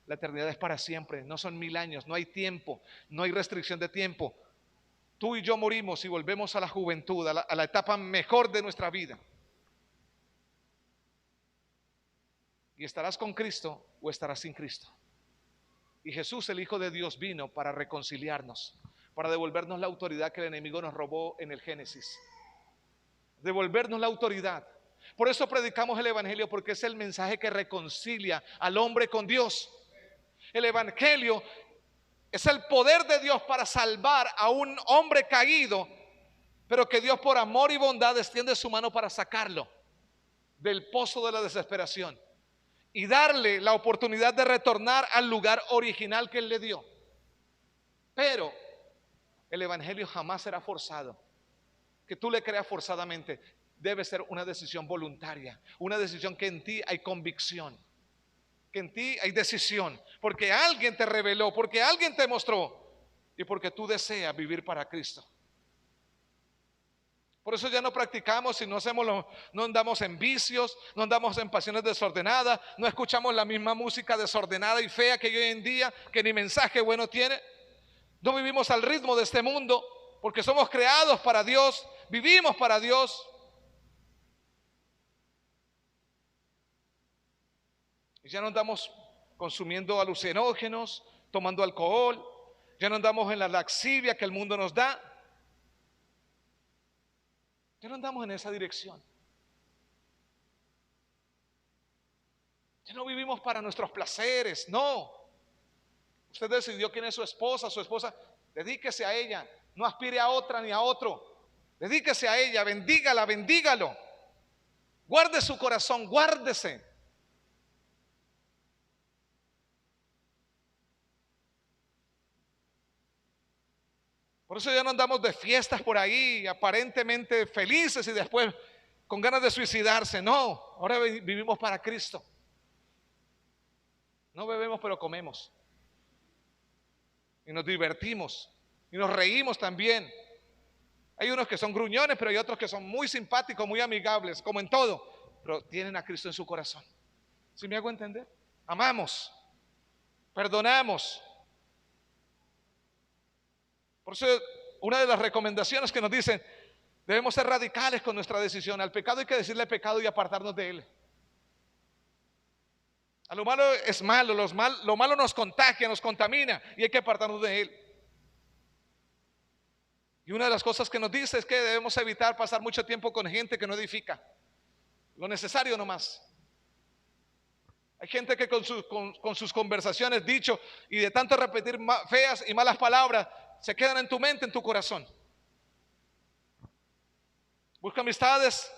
La eternidad es para siempre, no son 1000 años, no hay tiempo, no hay restricción de tiempo. Tú y yo morimos y volvemos a la juventud, a la etapa mejor de nuestra vida. Y estarás con Cristo o estarás sin Cristo. Y Jesús, el Hijo de Dios, vino para reconciliarnos, para devolvernos la autoridad que el enemigo nos robó en el Génesis. Devolvernos la autoridad. Por eso predicamos el Evangelio, porque es el mensaje que reconcilia al hombre con Dios. El Evangelio es el poder de Dios para salvar a un hombre caído, pero que Dios por amor y bondad extiende su mano para sacarlo del pozo de la desesperación y darle la oportunidad de retornar al lugar original que Él le dio. Pero el Evangelio jamás será forzado, que tú le creas forzadamente. Debe ser una decisión voluntaria, una decisión que en ti hay convicción. que en ti hay decisión, porque alguien te reveló, porque alguien te mostró y porque tú deseas vivir para Cristo. Por eso ya no practicamos y no andamos en vicios, no andamos en pasiones desordenadas, no escuchamos la misma música desordenada y fea que hay hoy en día, que ni mensaje bueno tiene. No vivimos al ritmo de este mundo, porque somos creados para Dios, vivimos para Dios. Y ya no andamos consumiendo alucinógenos, tomando alcohol, ya no andamos en la laxivia que el mundo nos da. Ya no andamos en esa dirección. Ya no vivimos para nuestros placeres, no. Usted decidió quién es su esposa, dedíquese a ella, no aspire a otra ni a otro. Dedíquese a ella, bendígala, bendígalo. Guarde su corazón, guárdese. Por eso ya no andamos de fiestas por ahí, aparentemente felices y después con ganas de suicidarse. No, ahora vivimos para Cristo. No bebemos, pero comemos. Y nos divertimos. Y nos reímos también. Hay unos que son gruñones, pero hay otros que son muy simpáticos, muy amigables, como en todo. Pero tienen a Cristo en su corazón. ¿Sí me hago entender? Amamos, perdonamos. Por eso una de las recomendaciones que nos dicen, debemos ser radicales con nuestra decisión. Al pecado hay que decirle pecado y apartarnos de él. A lo malo es malo, lo malo nos contagia, nos contamina y hay que apartarnos de él. Y una de las cosas que nos dice es que debemos evitar pasar mucho tiempo con gente que no edifica. Lo necesario nomás. Hay gente que con sus conversaciones, dicho y de tanto repetir feas y malas palabras, se quedan en tu mente, en tu corazón. Busca amistades,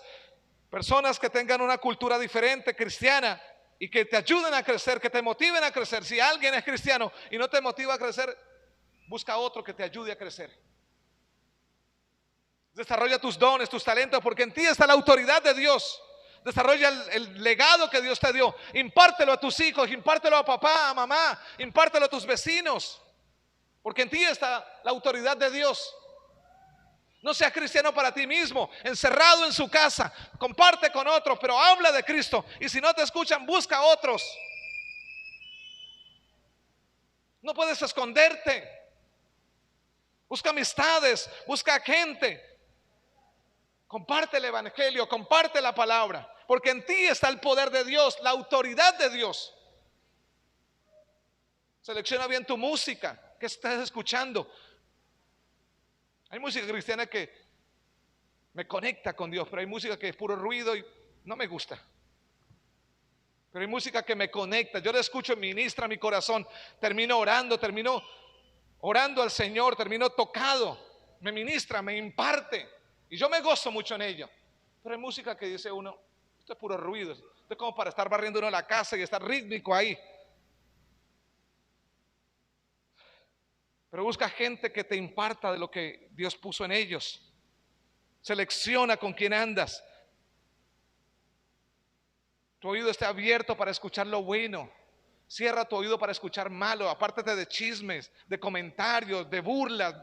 personas que tengan una cultura diferente, cristiana, y que te ayuden a crecer, que te motiven a crecer. Si alguien es cristiano y no te motiva a crecer, busca otro que te ayude a crecer. Desarrolla tus dones, tus talentos, porque en ti está la autoridad de Dios. Desarrolla el legado que Dios te dio. Impártelo a tus hijos, impártelo a papá, a mamá, impártelo a tus vecinos, porque en ti está la autoridad de Dios. No seas cristiano para ti mismo, encerrado en su casa. Comparte con otros, pero habla de Cristo. Y si no te escuchan, busca a otros. No puedes esconderte. Busca amistades, busca gente. Comparte el evangelio, comparte la palabra, porque en ti está el poder de Dios, la autoridad de Dios. Selecciona bien tu música, que estás escuchando. Hay música cristiana que me conecta con Dios, pero hay música que es puro ruido y no me gusta. Pero hay música que me conecta, yo la escucho, ministra mi corazón, termino orando al Señor, termino tocado, me ministra, me imparte y yo me gozo mucho en ello. Pero hay música que dice uno, esto es puro ruido, esto es como para estar barriendo uno la casa y estar rítmico ahí. Pero busca gente que te imparta de lo que Dios puso en ellos. Selecciona con quién andas. Tu oído esté abierto para escuchar lo bueno. Cierra tu oído para escuchar malo. Apártate de chismes, de comentarios, de burlas,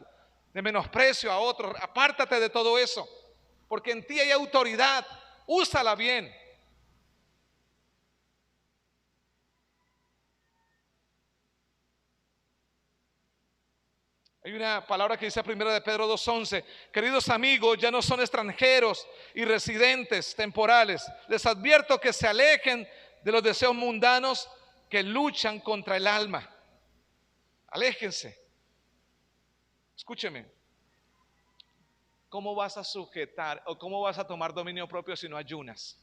de menosprecio a otros. Apártate de todo eso, porque en ti hay autoridad. Úsala bien. Hay una palabra que dice primero de Pedro 2:11: queridos amigos, ya no son extranjeros y residentes temporales. Les advierto que se alejen de los deseos mundanos que luchan contra el alma. Aléjense. Escúcheme. ¿Cómo vas a sujetar o cómo vas a tomar dominio propio si no ayunas?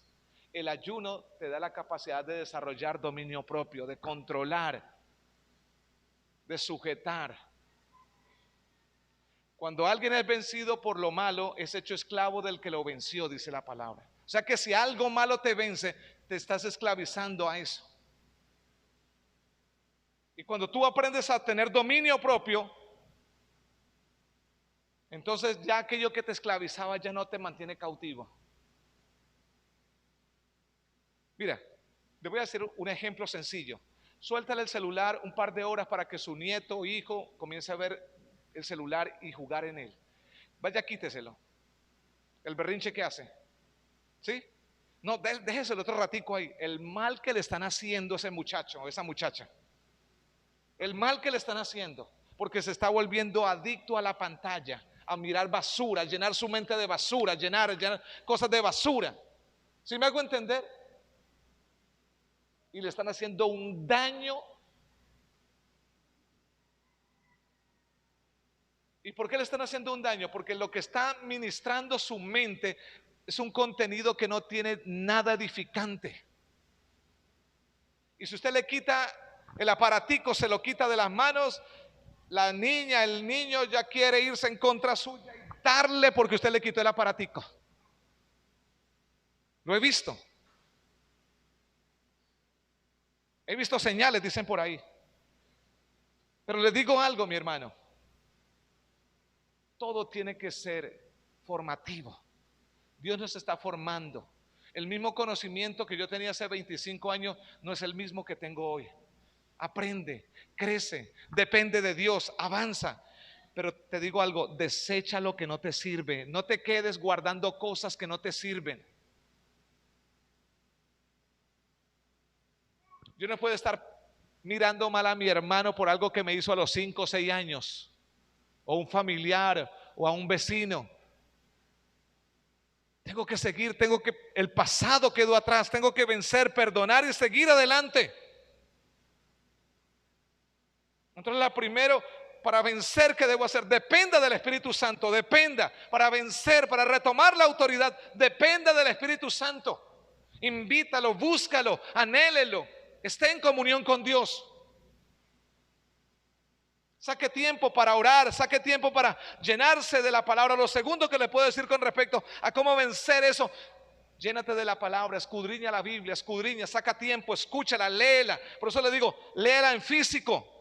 El ayuno te da la capacidad de desarrollar dominio propio, de controlar, de sujetar. Cuando alguien es vencido por lo malo, es hecho esclavo del que lo venció, dice la palabra. O sea que si algo malo te vence, te estás esclavizando a eso. Y cuando tú aprendes a tener dominio propio, entonces ya aquello que te esclavizaba ya no te mantiene cautivo. Mira, Le voy a hacer un ejemplo sencillo. Suéltale el celular un par de horas para que su nieto o hijo comience a ver el celular y jugar en él. Vaya, quíteselo. El berrinche que hace. ¿Sí? No, déjeselo otro ratico ahí. El mal que le están haciendo a ese muchacho o esa muchacha. El mal que le están haciendo. Porque se está volviendo adicto a la pantalla, a mirar basura, a llenar su mente de basura, llenar cosas de basura. ¿Sí me hago entender? Y le están haciendo un daño. ¿Y por qué le están haciendo un daño? Porque lo que está ministrando su mente es un contenido que no tiene nada edificante. Y si usted le quita el aparatico, se lo quita de las manos, la niña, el niño ya quiere irse en contra suya y darle porque usted le quitó el aparatico. Lo he visto. He visto señales, dicen por ahí. Pero les digo algo, mi hermano. Todo tiene que ser formativo. Dios nos está formando. El mismo conocimiento que yo tenía hace 25 años no es el mismo que tengo hoy. Aprende, crece, depende de Dios, avanza. Pero te digo algo, desecha lo que no te sirve. No te quedes guardando cosas que no te sirven. Yo no puedo estar mirando mal a mi hermano por algo que me hizo a los 5 o 6 años, o un familiar, o a un vecino. Tengo que seguir, el pasado quedó atrás, tengo que vencer, perdonar y seguir adelante. Entonces, la primero, para vencer, ¿qué debo hacer? Dependa del Espíritu Santo, dependa. Para vencer, para retomar la autoridad, dependa del Espíritu Santo. Invítalo, búscalo, anhélelo, esté en comunión con Dios. Saque tiempo para orar, saque tiempo para llenarse de la palabra. Lo segundo que le puedo decir con respecto a cómo vencer eso: llénate de la palabra, escudriña la Biblia, escudriña, saca tiempo, escúchala, léela. Por eso le digo, léela en físico.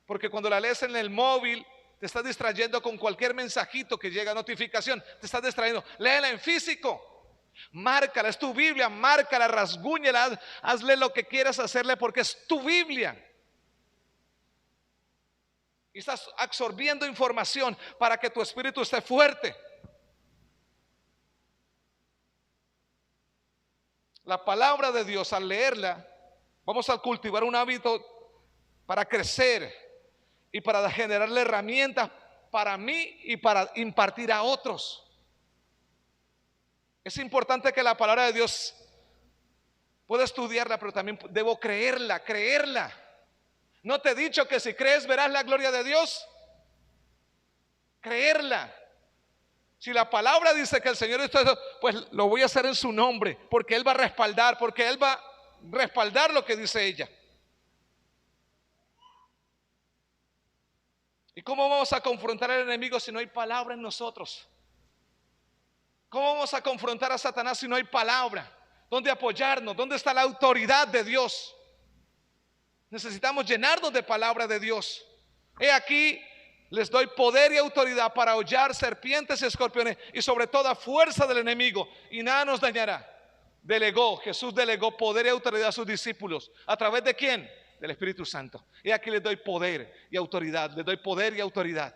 Porque cuando la lees en el móvil, te estás distrayendo con cualquier mensajito que llega a notificación, te estás distrayendo. Léela en físico. Márcala, es tu Biblia, márcala, rasguñela, hazle lo que quieras hacerle porque es tu Biblia. Y estás absorbiendo información para que tu espíritu esté fuerte. La palabra de Dios, al leerla, vamos a cultivar un hábito para crecer y para generarle herramientas para mí y para impartir a otros. Es importante que la palabra de Dios pueda estudiarla, pero también debo creerla. ¿No te he dicho que si crees verás la gloria de Dios? Creerla. Si la palabra dice que el Señor hizo eso, pues lo voy a hacer en su nombre, porque Él va a respaldar, lo que dice ella. ¿Y cómo vamos a confrontar al enemigo si no hay palabra en nosotros? ¿Cómo vamos a confrontar a Satanás si no hay palabra? ¿Dónde apoyarnos? ¿Dónde está la autoridad de Dios? Necesitamos llenarnos de palabra de Dios. He aquí, les doy poder y autoridad para hollar serpientes y escorpiones y sobre toda fuerza del enemigo, y nada nos dañará. Jesús delegó poder y autoridad a sus discípulos. ¿A través de quién? Del Espíritu Santo. Y aquí les doy poder y autoridad. Les doy poder y autoridad.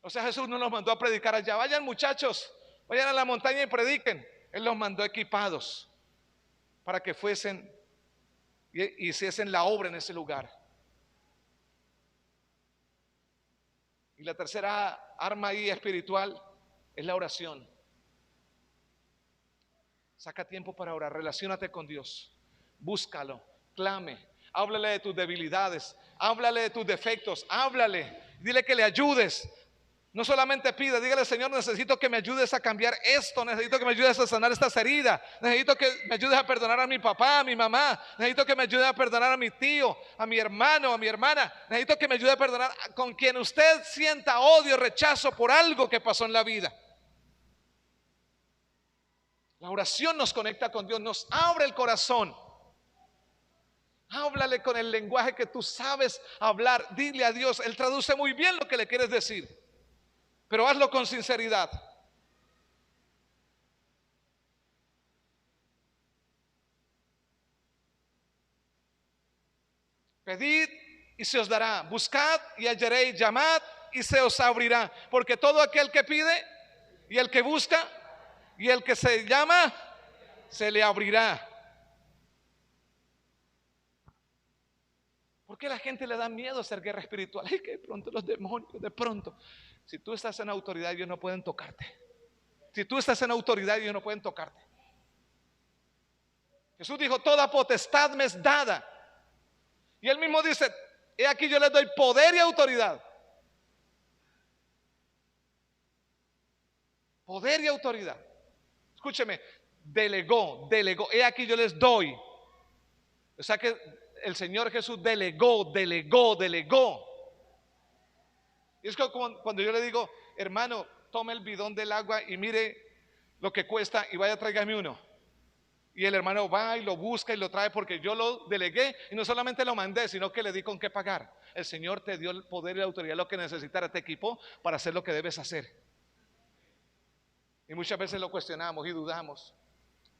O sea, Jesús no nos mandó a predicar allá. Vayan, muchachos, vayan a la montaña y prediquen. Él los mandó equipados para que fuesen y hiciesen la obra en ese lugar. Y la tercera arma ahí espiritual es la oración. Saca tiempo para orar, relaciónate con Dios, búscalo, clame, háblale de tus debilidades, háblale de tus defectos, háblale, dile que le ayudes. No solamente pide, dígale: Señor, necesito que me ayudes a cambiar esto, necesito que me ayudes a sanar estas heridas, necesito que me ayudes a perdonar a mi papá, a mi mamá, necesito que me ayudes a perdonar a mi tío, a mi hermano, a mi hermana, necesito que me ayude a perdonar con quien usted sienta odio, rechazo por algo que pasó en la vida. La oración nos conecta con Dios, nos abre el corazón. Háblale con el lenguaje que tú sabes hablar, dile a Dios, Él traduce muy bien lo que le quieres decir. Pero hazlo con sinceridad. Pedid y se os dará, buscad y hallaréis, llamad y se os abrirá, porque todo aquel que pide y el que busca y el que se llama, se le abrirá. ¿Por qué la gente le da miedo hacer guerra espiritual? Es que de pronto los demonios, de pronto. Si tú estás en autoridad, ellos no pueden tocarte. Si tú estás en autoridad, ellos no pueden tocarte. Jesús dijo, toda potestad me es dada. Y él mismo dice, he aquí yo les doy poder y autoridad. Poder y autoridad. Escúcheme, delegó. He aquí yo les doy. O sea que el Señor Jesús delegó. Y es que cuando yo le digo, hermano, tome el bidón del agua y mire lo que cuesta y vaya, tráigame uno. Y el hermano va y lo busca y lo trae porque yo lo delegué y no solamente lo mandé, sino que le di con qué pagar. El Señor te dio el poder y la autoridad, lo que necesitara, te equipó para hacer lo que debes hacer. Y muchas veces lo cuestionamos y dudamos.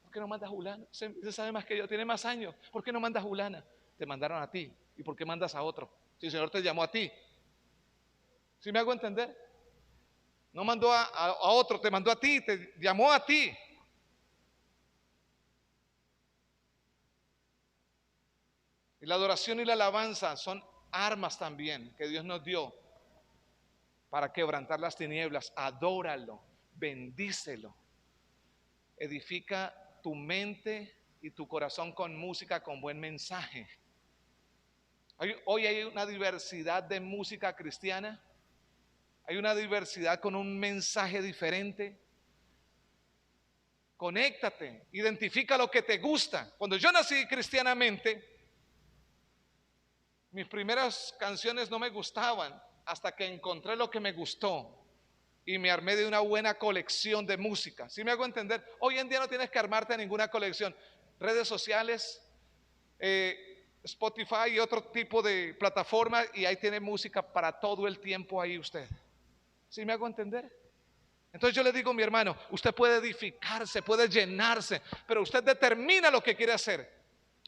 ¿Por qué no mandas a Julana? Usted sabe más que yo, tiene más años. ¿Por qué no mandas a Julana? Te mandaron a ti. ¿Y por qué mandas a otro? Si el Señor te llamó a ti. ¿Sí me hago entender? No mandó a otro, te mandó a ti, te llamó a ti. Y la adoración y la alabanza son armas también que Dios nos dio para quebrantar las tinieblas. Adóralo, bendícelo. Edifica tu mente y tu corazón con música, con buen mensaje. Hoy hay una diversidad de música cristiana. Hay una diversidad con un mensaje diferente. Conéctate, identifica lo que te gusta. Cuando yo nací cristianamente, mis primeras canciones no me gustaban hasta que encontré lo que me gustó y me armé de una buena colección de música. ¿Sí me hago entender? Hoy en día no tienes que armarte de ninguna colección. Redes sociales, Spotify y otro tipo de plataformas, y ahí tiene música para todo el tiempo ahí usted. ¿Sí me hago entender? Entonces yo le digo a mi hermano, usted puede edificarse, puede llenarse, pero usted determina lo que quiere hacer.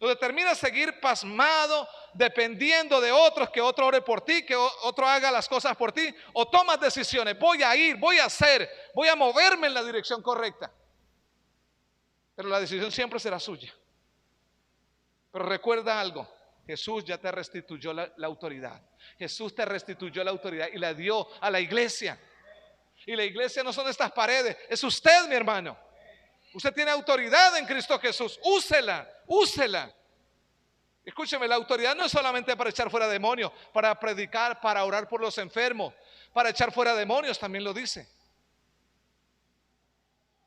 O determina seguir pasmado, dependiendo de otros, que otro ore por ti, que otro haga las cosas por ti, o tomas decisiones, voy a ir, voy a hacer, voy a moverme en la dirección correcta. Pero la decisión siempre será suya. Pero recuerda algo, Jesús ya te restituyó la autoridad. Jesús te restituyó la autoridad y la dio a la iglesia. Y la iglesia no son estas paredes, es usted, mi hermano. Usted tiene autoridad en Cristo Jesús, úsela, úsela. Escúcheme, la autoridad no es solamente para echar fuera demonios, para predicar, para orar por los enfermos, para echar fuera demonios, también lo dice.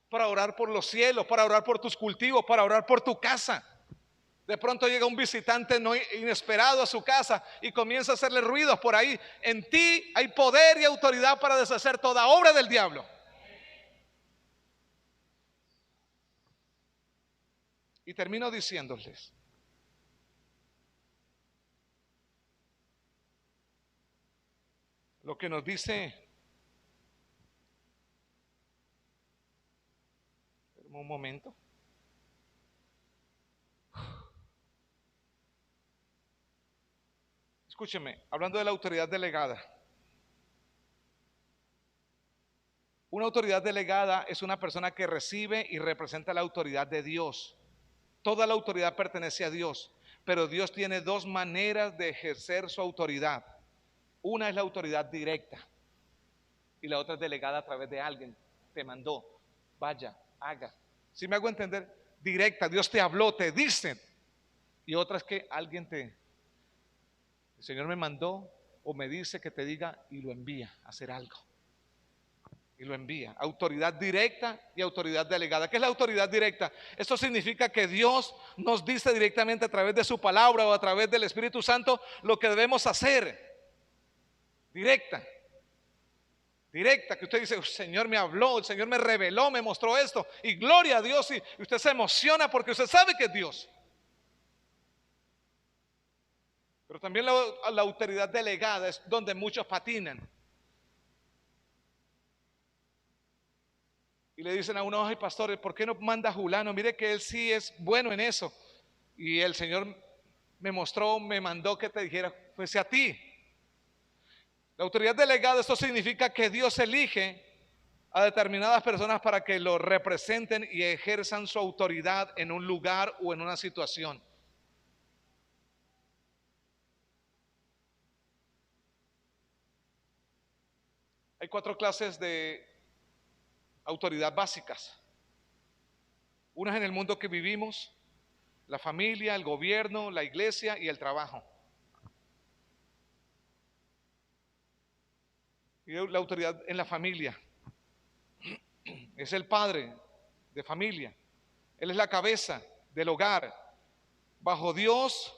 Para orar por los cielos, para orar por tus cultivos, para orar por tu casa. De pronto llega un visitante no inesperado a su casa y comienza a hacerle ruidos por ahí. En ti hay poder y autoridad para deshacer toda obra del diablo. Y termino diciéndoles, lo que nos dice, un momento. Escúcheme, hablando de la autoridad delegada. Una autoridad delegada es una persona que recibe y representa la autoridad de Dios. Toda la autoridad pertenece a Dios, pero Dios tiene dos maneras de ejercer su autoridad. Una es la autoridad directa y la otra es delegada a través de alguien. Te mandó, vaya, haga. ¿Sí me hago entender? Directa, Dios te habló, te dice. Y otra es que alguien el Señor me mandó o me dice que te diga y lo envía a hacer algo. Y lo envía. Autoridad directa y autoridad delegada. ¿Qué es la autoridad directa? Esto significa que Dios nos dice directamente a través de su palabra o a través del Espíritu Santo lo que debemos hacer. Directa. Directa, que usted dice, el Señor me habló, el Señor me reveló, me mostró esto. Y gloria a Dios, y usted se emociona porque usted sabe que es Dios. Pero también la autoridad delegada es donde muchos patinan. Y le dicen a uno, ay pastor, ¿por qué no manda a Julano? Mire que él sí es bueno en eso. Y el Señor me mostró, me mandó que te dijera, fuese a ti. La autoridad delegada, esto significa que Dios elige a determinadas personas para que lo representen y ejerzan su autoridad en un lugar o en una situación. Hay 4 clases de autoridad básicas. Una es en el mundo que vivimos, la familia, el gobierno, la iglesia y el trabajo. Y la autoridad en la familia. Es el padre de familia. Él es la cabeza del hogar. Bajo Dios,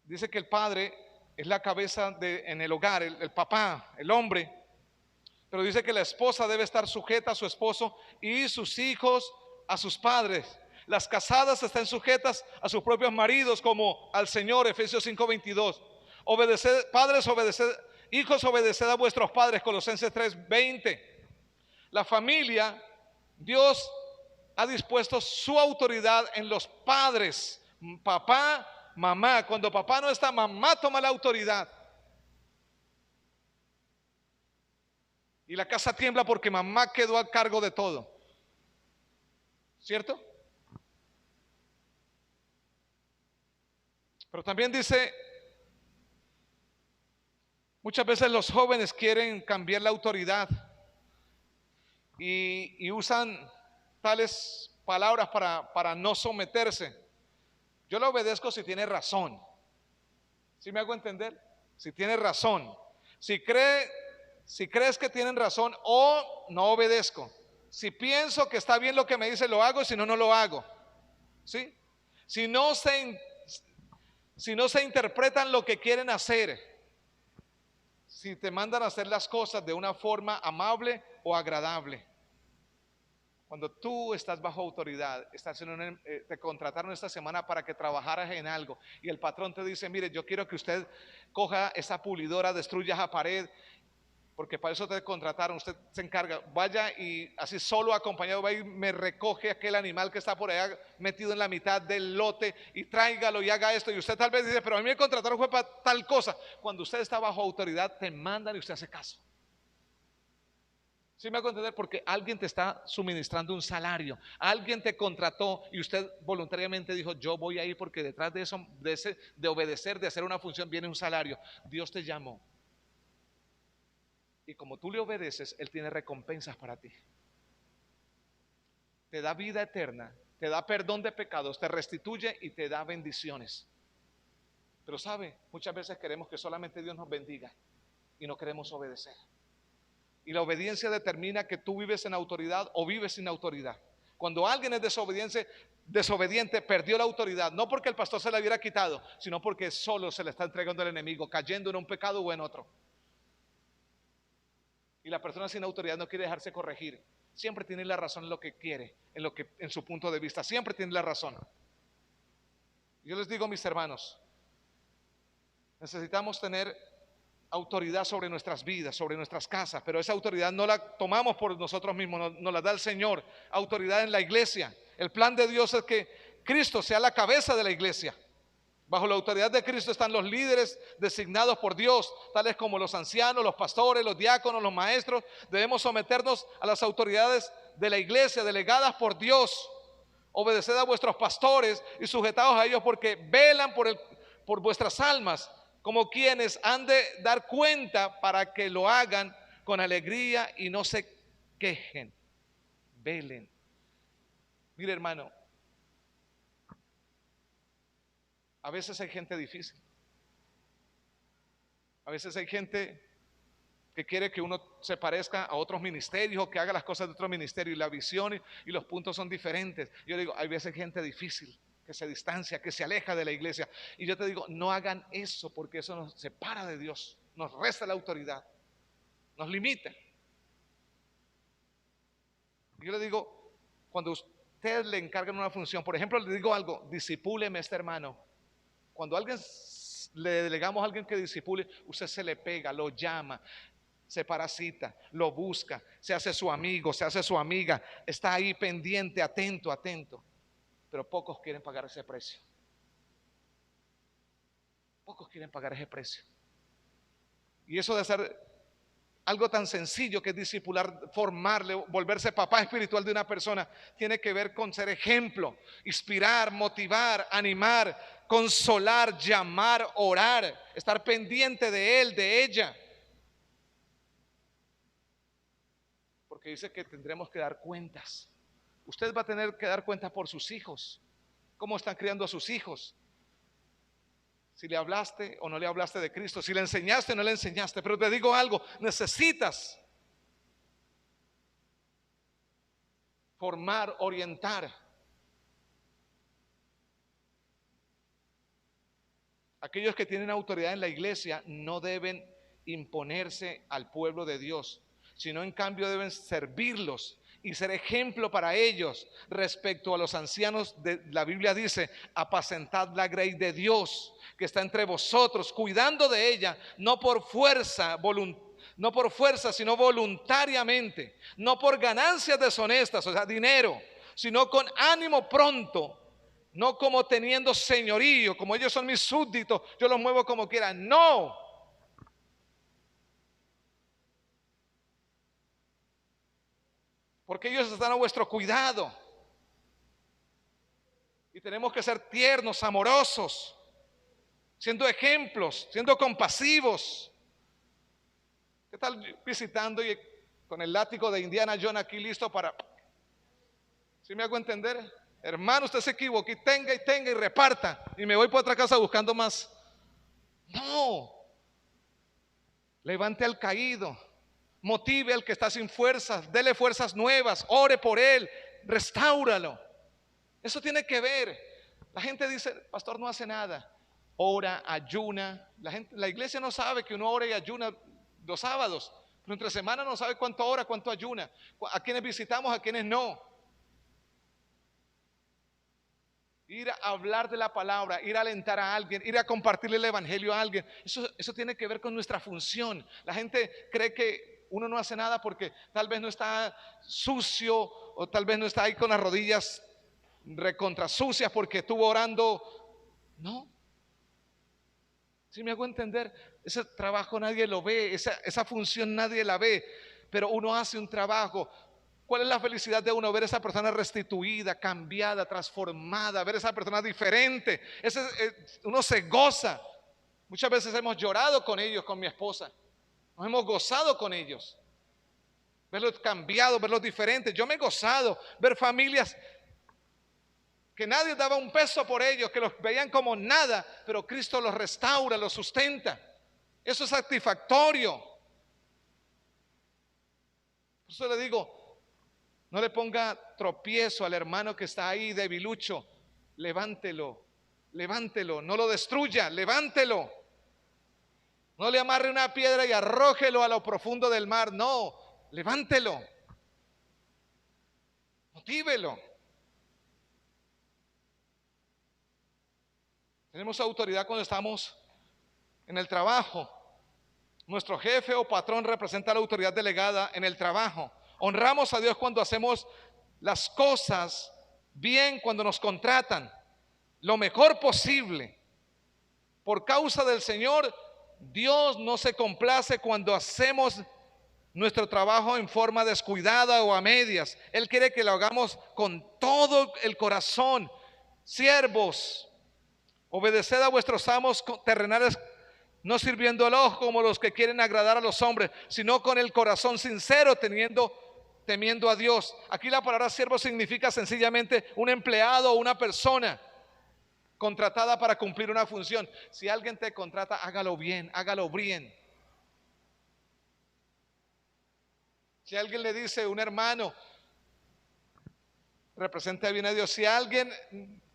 dice que el padre es la cabeza en el hogar, el papá, el hombre. Pero dice que la esposa debe estar sujeta a su esposo y sus hijos a sus padres. Las casadas están sujetas a sus propios maridos como al Señor, Efesios 5:22. Obedeced, padres, obedeced, hijos, obedeced a vuestros padres, Colosenses 3:20. La familia, Dios ha dispuesto su autoridad en los padres, papá, mamá. Cuando papá no está, mamá toma la autoridad. Y la casa tiembla porque mamá quedó a cargo de todo. ¿Cierto? Pero también dice, muchas veces los jóvenes quieren cambiar la autoridad y usan tales palabras para no someterse. Yo le obedezco si tiene razón. ¿Sí me hago entender? Si tiene razón. Si crees que tienen razón, o no obedezco. Si pienso que está bien lo que me dice, lo hago, si no, no lo hago. ¿Sí? Si no se interpretan lo que quieren hacer, si te mandan a hacer las cosas de una forma amable o agradable. Cuando tú estás bajo autoridad, te contrataron esta semana para que trabajaras en algo y el patrón te dice, mire, yo quiero que usted coja esa pulidora, destruya esa pared, porque para eso te contrataron, usted se encarga, vaya y así solo acompañado, va y me recoge aquel animal que está por allá metido en la mitad del lote y tráigalo y haga esto. Y usted tal vez dice, pero a mí me contrataron fue para tal cosa. Cuando usted está bajo autoridad, te mandan y usted hace caso. ¿Sí me hago entender? Porque alguien te está suministrando un salario, alguien te contrató y usted voluntariamente dijo, yo voy a ir porque detrás de eso, de obedecer, de hacer una función, viene un salario. Dios te llamó. Y como tú le obedeces, Él tiene recompensas para ti. Te da vida eterna, te da perdón de pecados, te restituye y te da bendiciones. Pero sabe, muchas veces queremos que solamente Dios nos bendiga y no queremos obedecer. Y la obediencia determina que tú vives en autoridad o vives sin autoridad. Cuando alguien es desobediente, perdió la autoridad, no porque el pastor se la hubiera quitado, sino porque solo se le está entregando al enemigo, cayendo en un pecado o en otro. Y la persona sin autoridad no quiere dejarse corregir. Siempre tiene la razón en lo que quiere, en su punto de vista. Siempre tiene la razón. Yo les digo, mis hermanos, necesitamos tener autoridad sobre nuestras vidas, sobre nuestras casas, pero esa autoridad no la tomamos por nosotros mismos, nos la da el Señor. Autoridad en la iglesia. El plan de Dios es que Cristo sea la cabeza de la iglesia. Bajo la autoridad de Cristo están los líderes designados por Dios, tales como los ancianos, los pastores, los diáconos, los maestros. Debemos someternos a las autoridades de la iglesia delegadas por Dios. Obedeced a vuestros pastores y sujetaos a ellos porque velan por vuestras almas, como quienes han de dar cuenta para que lo hagan con alegría y no se quejen. Velen. Mire, hermano, a veces hay gente difícil. A veces hay gente que quiere que uno se parezca a otros ministerios o que haga las cosas de otro ministerio y la visión y los puntos son diferentes. Yo digo, hay veces gente difícil que se distancia, que se aleja de la iglesia. Y yo te digo, no hagan eso porque eso nos separa de Dios, nos resta la autoridad, nos limita. Yo le digo, cuando usted le encargan una función, por ejemplo, le digo algo, disipúleme a este hermano. Cuando le delegamos a alguien que disipule, usted se le pega, lo llama, se parasita, lo busca, se hace su amigo, se hace su amiga, está ahí pendiente, atento. Pero pocos quieren pagar ese precio. Pocos quieren pagar ese precio. Y eso de ser algo tan sencillo que es discipular, formarle, volverse papá espiritual de una persona, tiene que ver con ser ejemplo, inspirar, motivar, animar, consolar, llamar, orar, estar pendiente de él, de ella. Porque dice que tendremos que dar cuentas. Usted va a tener que dar cuentas por sus hijos. ¿Cómo están criando a sus hijos? Si le hablaste o no le hablaste de Cristo, si le enseñaste o no le enseñaste. Pero te digo algo, necesitas formar, orientar. Aquellos que tienen autoridad en la iglesia no deben imponerse al pueblo de Dios, sino en cambio deben servirlos y ser ejemplo para ellos. Respecto a los ancianos, la Biblia dice: apacentad la grey de Dios que está entre vosotros, cuidando de ella, no por fuerza, no por fuerza, sino voluntariamente, no por ganancias deshonestas, o sea, dinero, sino con ánimo pronto, no como teniendo señorío, como ellos son mis súbditos, yo los muevo como quiera. No. Porque ellos están a vuestro cuidado. Y tenemos que ser tiernos, amorosos, siendo ejemplos, siendo compasivos. ¿Qué tal visitando y con el látigo de Indiana Jones aquí listo para... ¿Sí me hago entender? Hermano, usted se equivocó, y tenga y reparta, y me voy por otra casa buscando más. No. Levante al caído, motive al que está sin fuerzas, dele fuerzas nuevas, ore por él, restáuralo. Eso tiene que ver. La gente dice: pastor, no hace nada. Ora, ayuna. La iglesia no sabe que uno ora y ayuna los sábados, pero entre semana no sabe cuánto ora, cuánto ayuna, a quienes visitamos, a quienes no. Ir a hablar de la palabra, ir a alentar a alguien, ir a compartirle el evangelio a alguien, eso tiene que ver con nuestra función. La gente cree que uno no hace nada porque tal vez no está sucio, o tal vez no está ahí con las rodillas recontra sucias porque estuvo orando. No. ¿Sí me hago entender? Ese trabajo nadie lo ve, esa función nadie la ve, pero uno hace un trabajo. ¿Cuál es la felicidad de uno? Ver a esa persona restituida, cambiada, transformada, ver a esa persona diferente. Uno se goza. Muchas veces hemos llorado con ellos, con mi esposa. Nos hemos gozado con ellos. Verlos cambiados, verlos diferentes. Yo me he gozado ver familias que nadie daba un peso por ellos, que los veían como nada, pero Cristo los restaura, los sustenta. Eso es satisfactorio. Por eso le digo, no le ponga tropiezo al hermano que está ahí debilucho. Levántelo, levántelo, no lo destruya, levántelo. No le amarre una piedra y arrójelo a lo profundo del mar, no, levántelo. Motívelo. Tenemos autoridad cuando estamos en el trabajo. Nuestro jefe o patrón representa la autoridad delegada en el trabajo. Honramos a Dios cuando hacemos las cosas bien, cuando nos contratan lo mejor posible. Por causa del Señor, Dios no se complace cuando hacemos nuestro trabajo en forma descuidada o a medias. Él quiere que lo hagamos con todo el corazón. Siervos, obedeced a vuestros amos terrenales, no sirviendo al ojo como los que quieren agradar a los hombres, sino con el corazón sincero, temiendo a Dios. Aquí la palabra siervo significa sencillamente un empleado o una persona contratada para cumplir una función. Si alguien te contrata, hágalo bien, hágalo bien. Si alguien le dice, un hermano, representa bien a Dios. Si alguien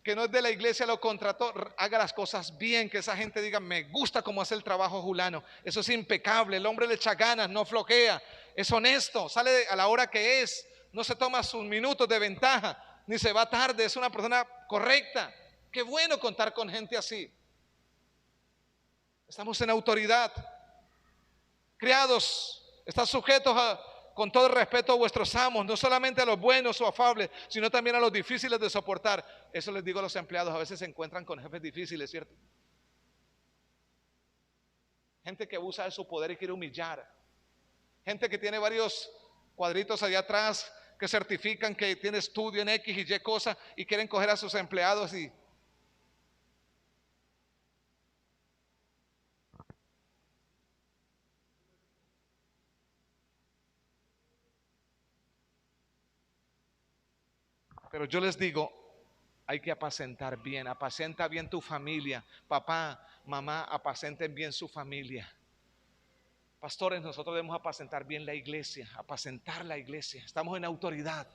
que no es de la iglesia lo contrató, haga las cosas bien, que esa gente diga: me gusta cómo hace el trabajo Julano, eso es impecable, el hombre le echa ganas, no floquea, es honesto, sale a la hora que es, no se toma sus minutos de ventaja, ni se va tarde, es una persona correcta. Qué bueno contar con gente así. Estamos en autoridad. Criados, están sujetos con todo el respeto a vuestros amos, no solamente a los buenos o afables, sino también a los difíciles de soportar. Eso les digo a los empleados, a veces se encuentran con jefes difíciles, ¿cierto? Gente que abusa de su poder y quiere humillar. Gente que tiene varios cuadritos allá atrás que certifican que tiene estudio en X y Y cosa y quieren coger a sus empleados y... Pero yo les digo, hay que apacentar bien, apacenta bien tu familia. Papá, mamá, apacenten bien su familia. Pastores, nosotros debemos apacentar bien la iglesia, apacentar la iglesia. Estamos en autoridad.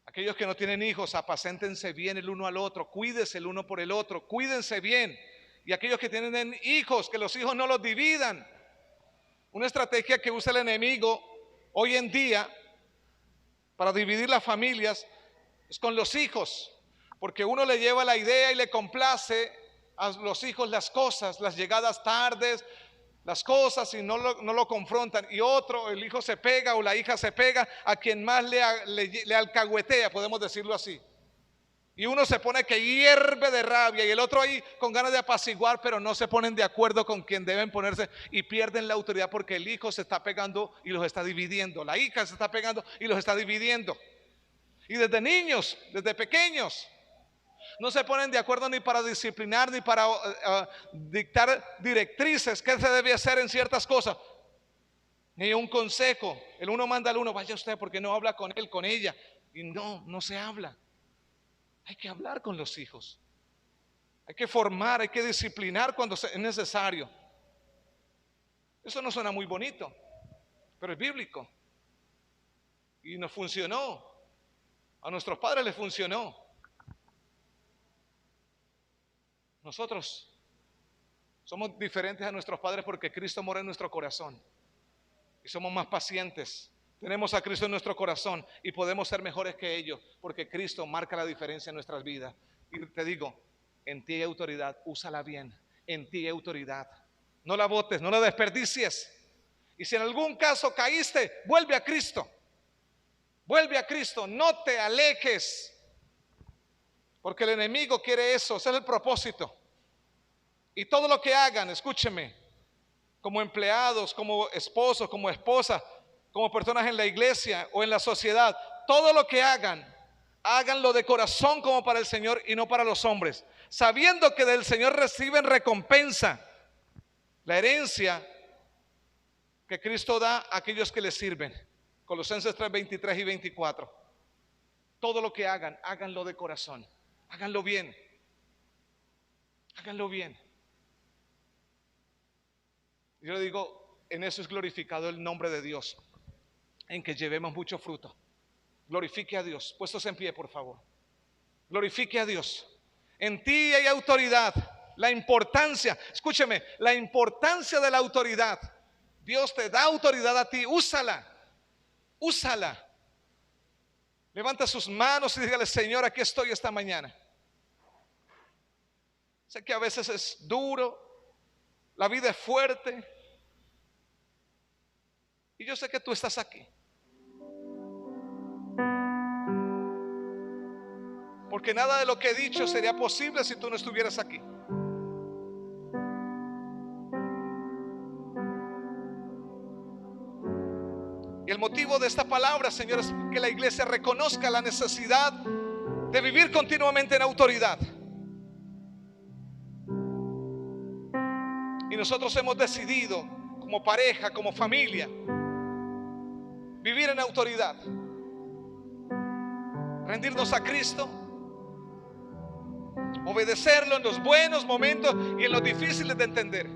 Aquellos que no tienen hijos, apacéntense bien el uno al otro, cuídense el uno por el otro, cuídense bien. Y aquellos que tienen hijos, que los hijos no los dividan. Una estrategia que usa el enemigo hoy en día para dividir las familias es con los hijos, porque uno le lleva la idea y le complace a los hijos las cosas, las llegadas tardes, las cosas, y no lo confrontan. Y otro, el hijo se pega o la hija se pega a quien más le alcahuetea, podemos decirlo así. Y uno se pone que hierve de rabia y el otro ahí con ganas de apaciguar, pero no se ponen de acuerdo con quien deben ponerse y pierden la autoridad porque el hijo se está pegando y los está dividiendo. La hija se está pegando y los está dividiendo. Y desde niños, desde pequeños, no se ponen de acuerdo ni para disciplinar ni para dictar directrices qué se debe hacer en ciertas cosas. Ni un consejo. El uno manda al uno, vaya usted porque no habla con él, con ella. Y no se habla. Hay que hablar con los hijos. Hay que formar, hay que disciplinar cuando es necesario. Eso no suena muy bonito, pero es bíblico. Y nos funcionó. A nuestros padres les funcionó. Nosotros somos diferentes a nuestros padres porque Cristo mora en nuestro corazón. Y somos más pacientes. Tenemos a Cristo en nuestro corazón y podemos ser mejores que ellos porque Cristo marca la diferencia en nuestras vidas. Y te digo, en ti hay autoridad, úsala bien. En ti hay autoridad. No la botes, no la desperdicies. Y si en algún caso caíste, vuelve a Cristo. Vuelve a Cristo, no te alejes. Porque el enemigo quiere eso, ese es el propósito. Y todo lo que hagan, escúcheme, como empleados, como esposos, como esposas, como personas en la iglesia o en la sociedad, todo lo que hagan, háganlo de corazón como para el Señor y no para los hombres, sabiendo que del Señor reciben recompensa, la herencia que Cristo da a aquellos que le sirven. Colosenses 3, 23 y 24. Todo lo que hagan, háganlo de corazón, háganlo bien, háganlo bien. Yo le digo, en eso es glorificado el nombre de Dios, en que llevemos mucho fruto. Glorifique a Dios. Puestos en pie, por favor. Glorifique a Dios. En ti hay autoridad. La importancia, escúcheme, la importancia de la autoridad. Dios te da autoridad a ti, úsala. Úsala. Levanta sus manos y dígale, Señor, aquí estoy esta mañana. Sé que a veces es duro, la vida es fuerte. Y yo sé que tú estás aquí. Porque nada de lo que he dicho sería posible si tú no estuvieras aquí. Y el motivo de esta palabra, Señor, es que la iglesia reconozca la necesidad de vivir continuamente en autoridad. Y nosotros hemos decidido, como pareja, como familia, vivir en autoridad. Rendirnos a Cristo, obedecerlo en los buenos momentos y en los difíciles de entender.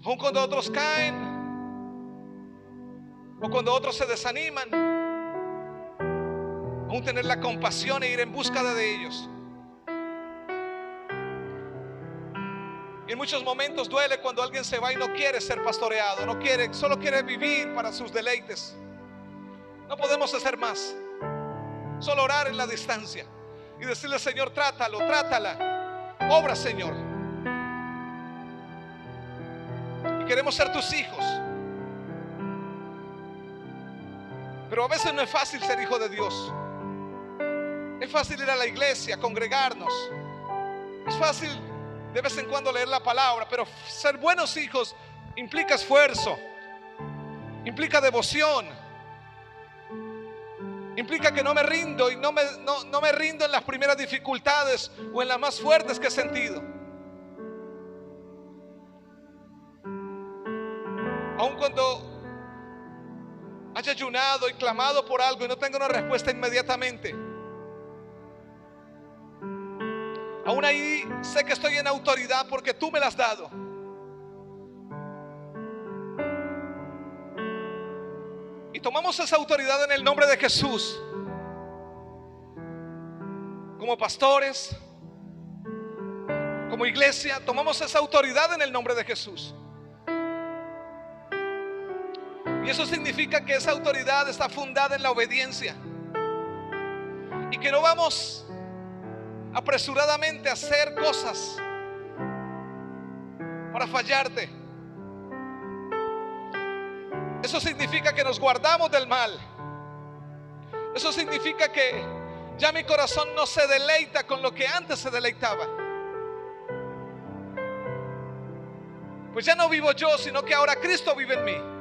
Aun cuando otros caen o cuando otros se desaniman, aún tener la compasión e ir en búsqueda de ellos. Y en muchos momentos duele cuando alguien se va y no quiere ser pastoreado, no quiere, solo quiere vivir para sus deleites. No podemos hacer más, solo orar en la distancia y decirle, Señor, trátalo, trátala, obra, Señor. Y queremos ser tus hijos, pero a veces no es fácil ser hijo de Dios. Es fácil ir a la iglesia, congregarnos. Es fácil de vez en cuando leer la palabra, pero ser buenos hijos implica esfuerzo, implica devoción, implica que no me rindo y no me rindo en las primeras dificultades o en las más fuertes que he sentido. Aun cuando haya ayunado y clamado por algo y no tenga una respuesta inmediatamente, aún ahí sé que estoy en autoridad porque tú me la has dado. Y tomamos esa autoridad en el nombre de Jesús. Como pastores, como iglesia, tomamos esa autoridad en el nombre de Jesús. Y eso significa que esa autoridad está fundada en la obediencia. Y que no vamos apresuradamente a hacer cosas para fallarte. Eso significa que nos guardamos del mal. Eso significa que ya mi corazón no se deleita con lo que antes se deleitaba. Pues ya no vivo yo, sino que ahora Cristo vive en mí.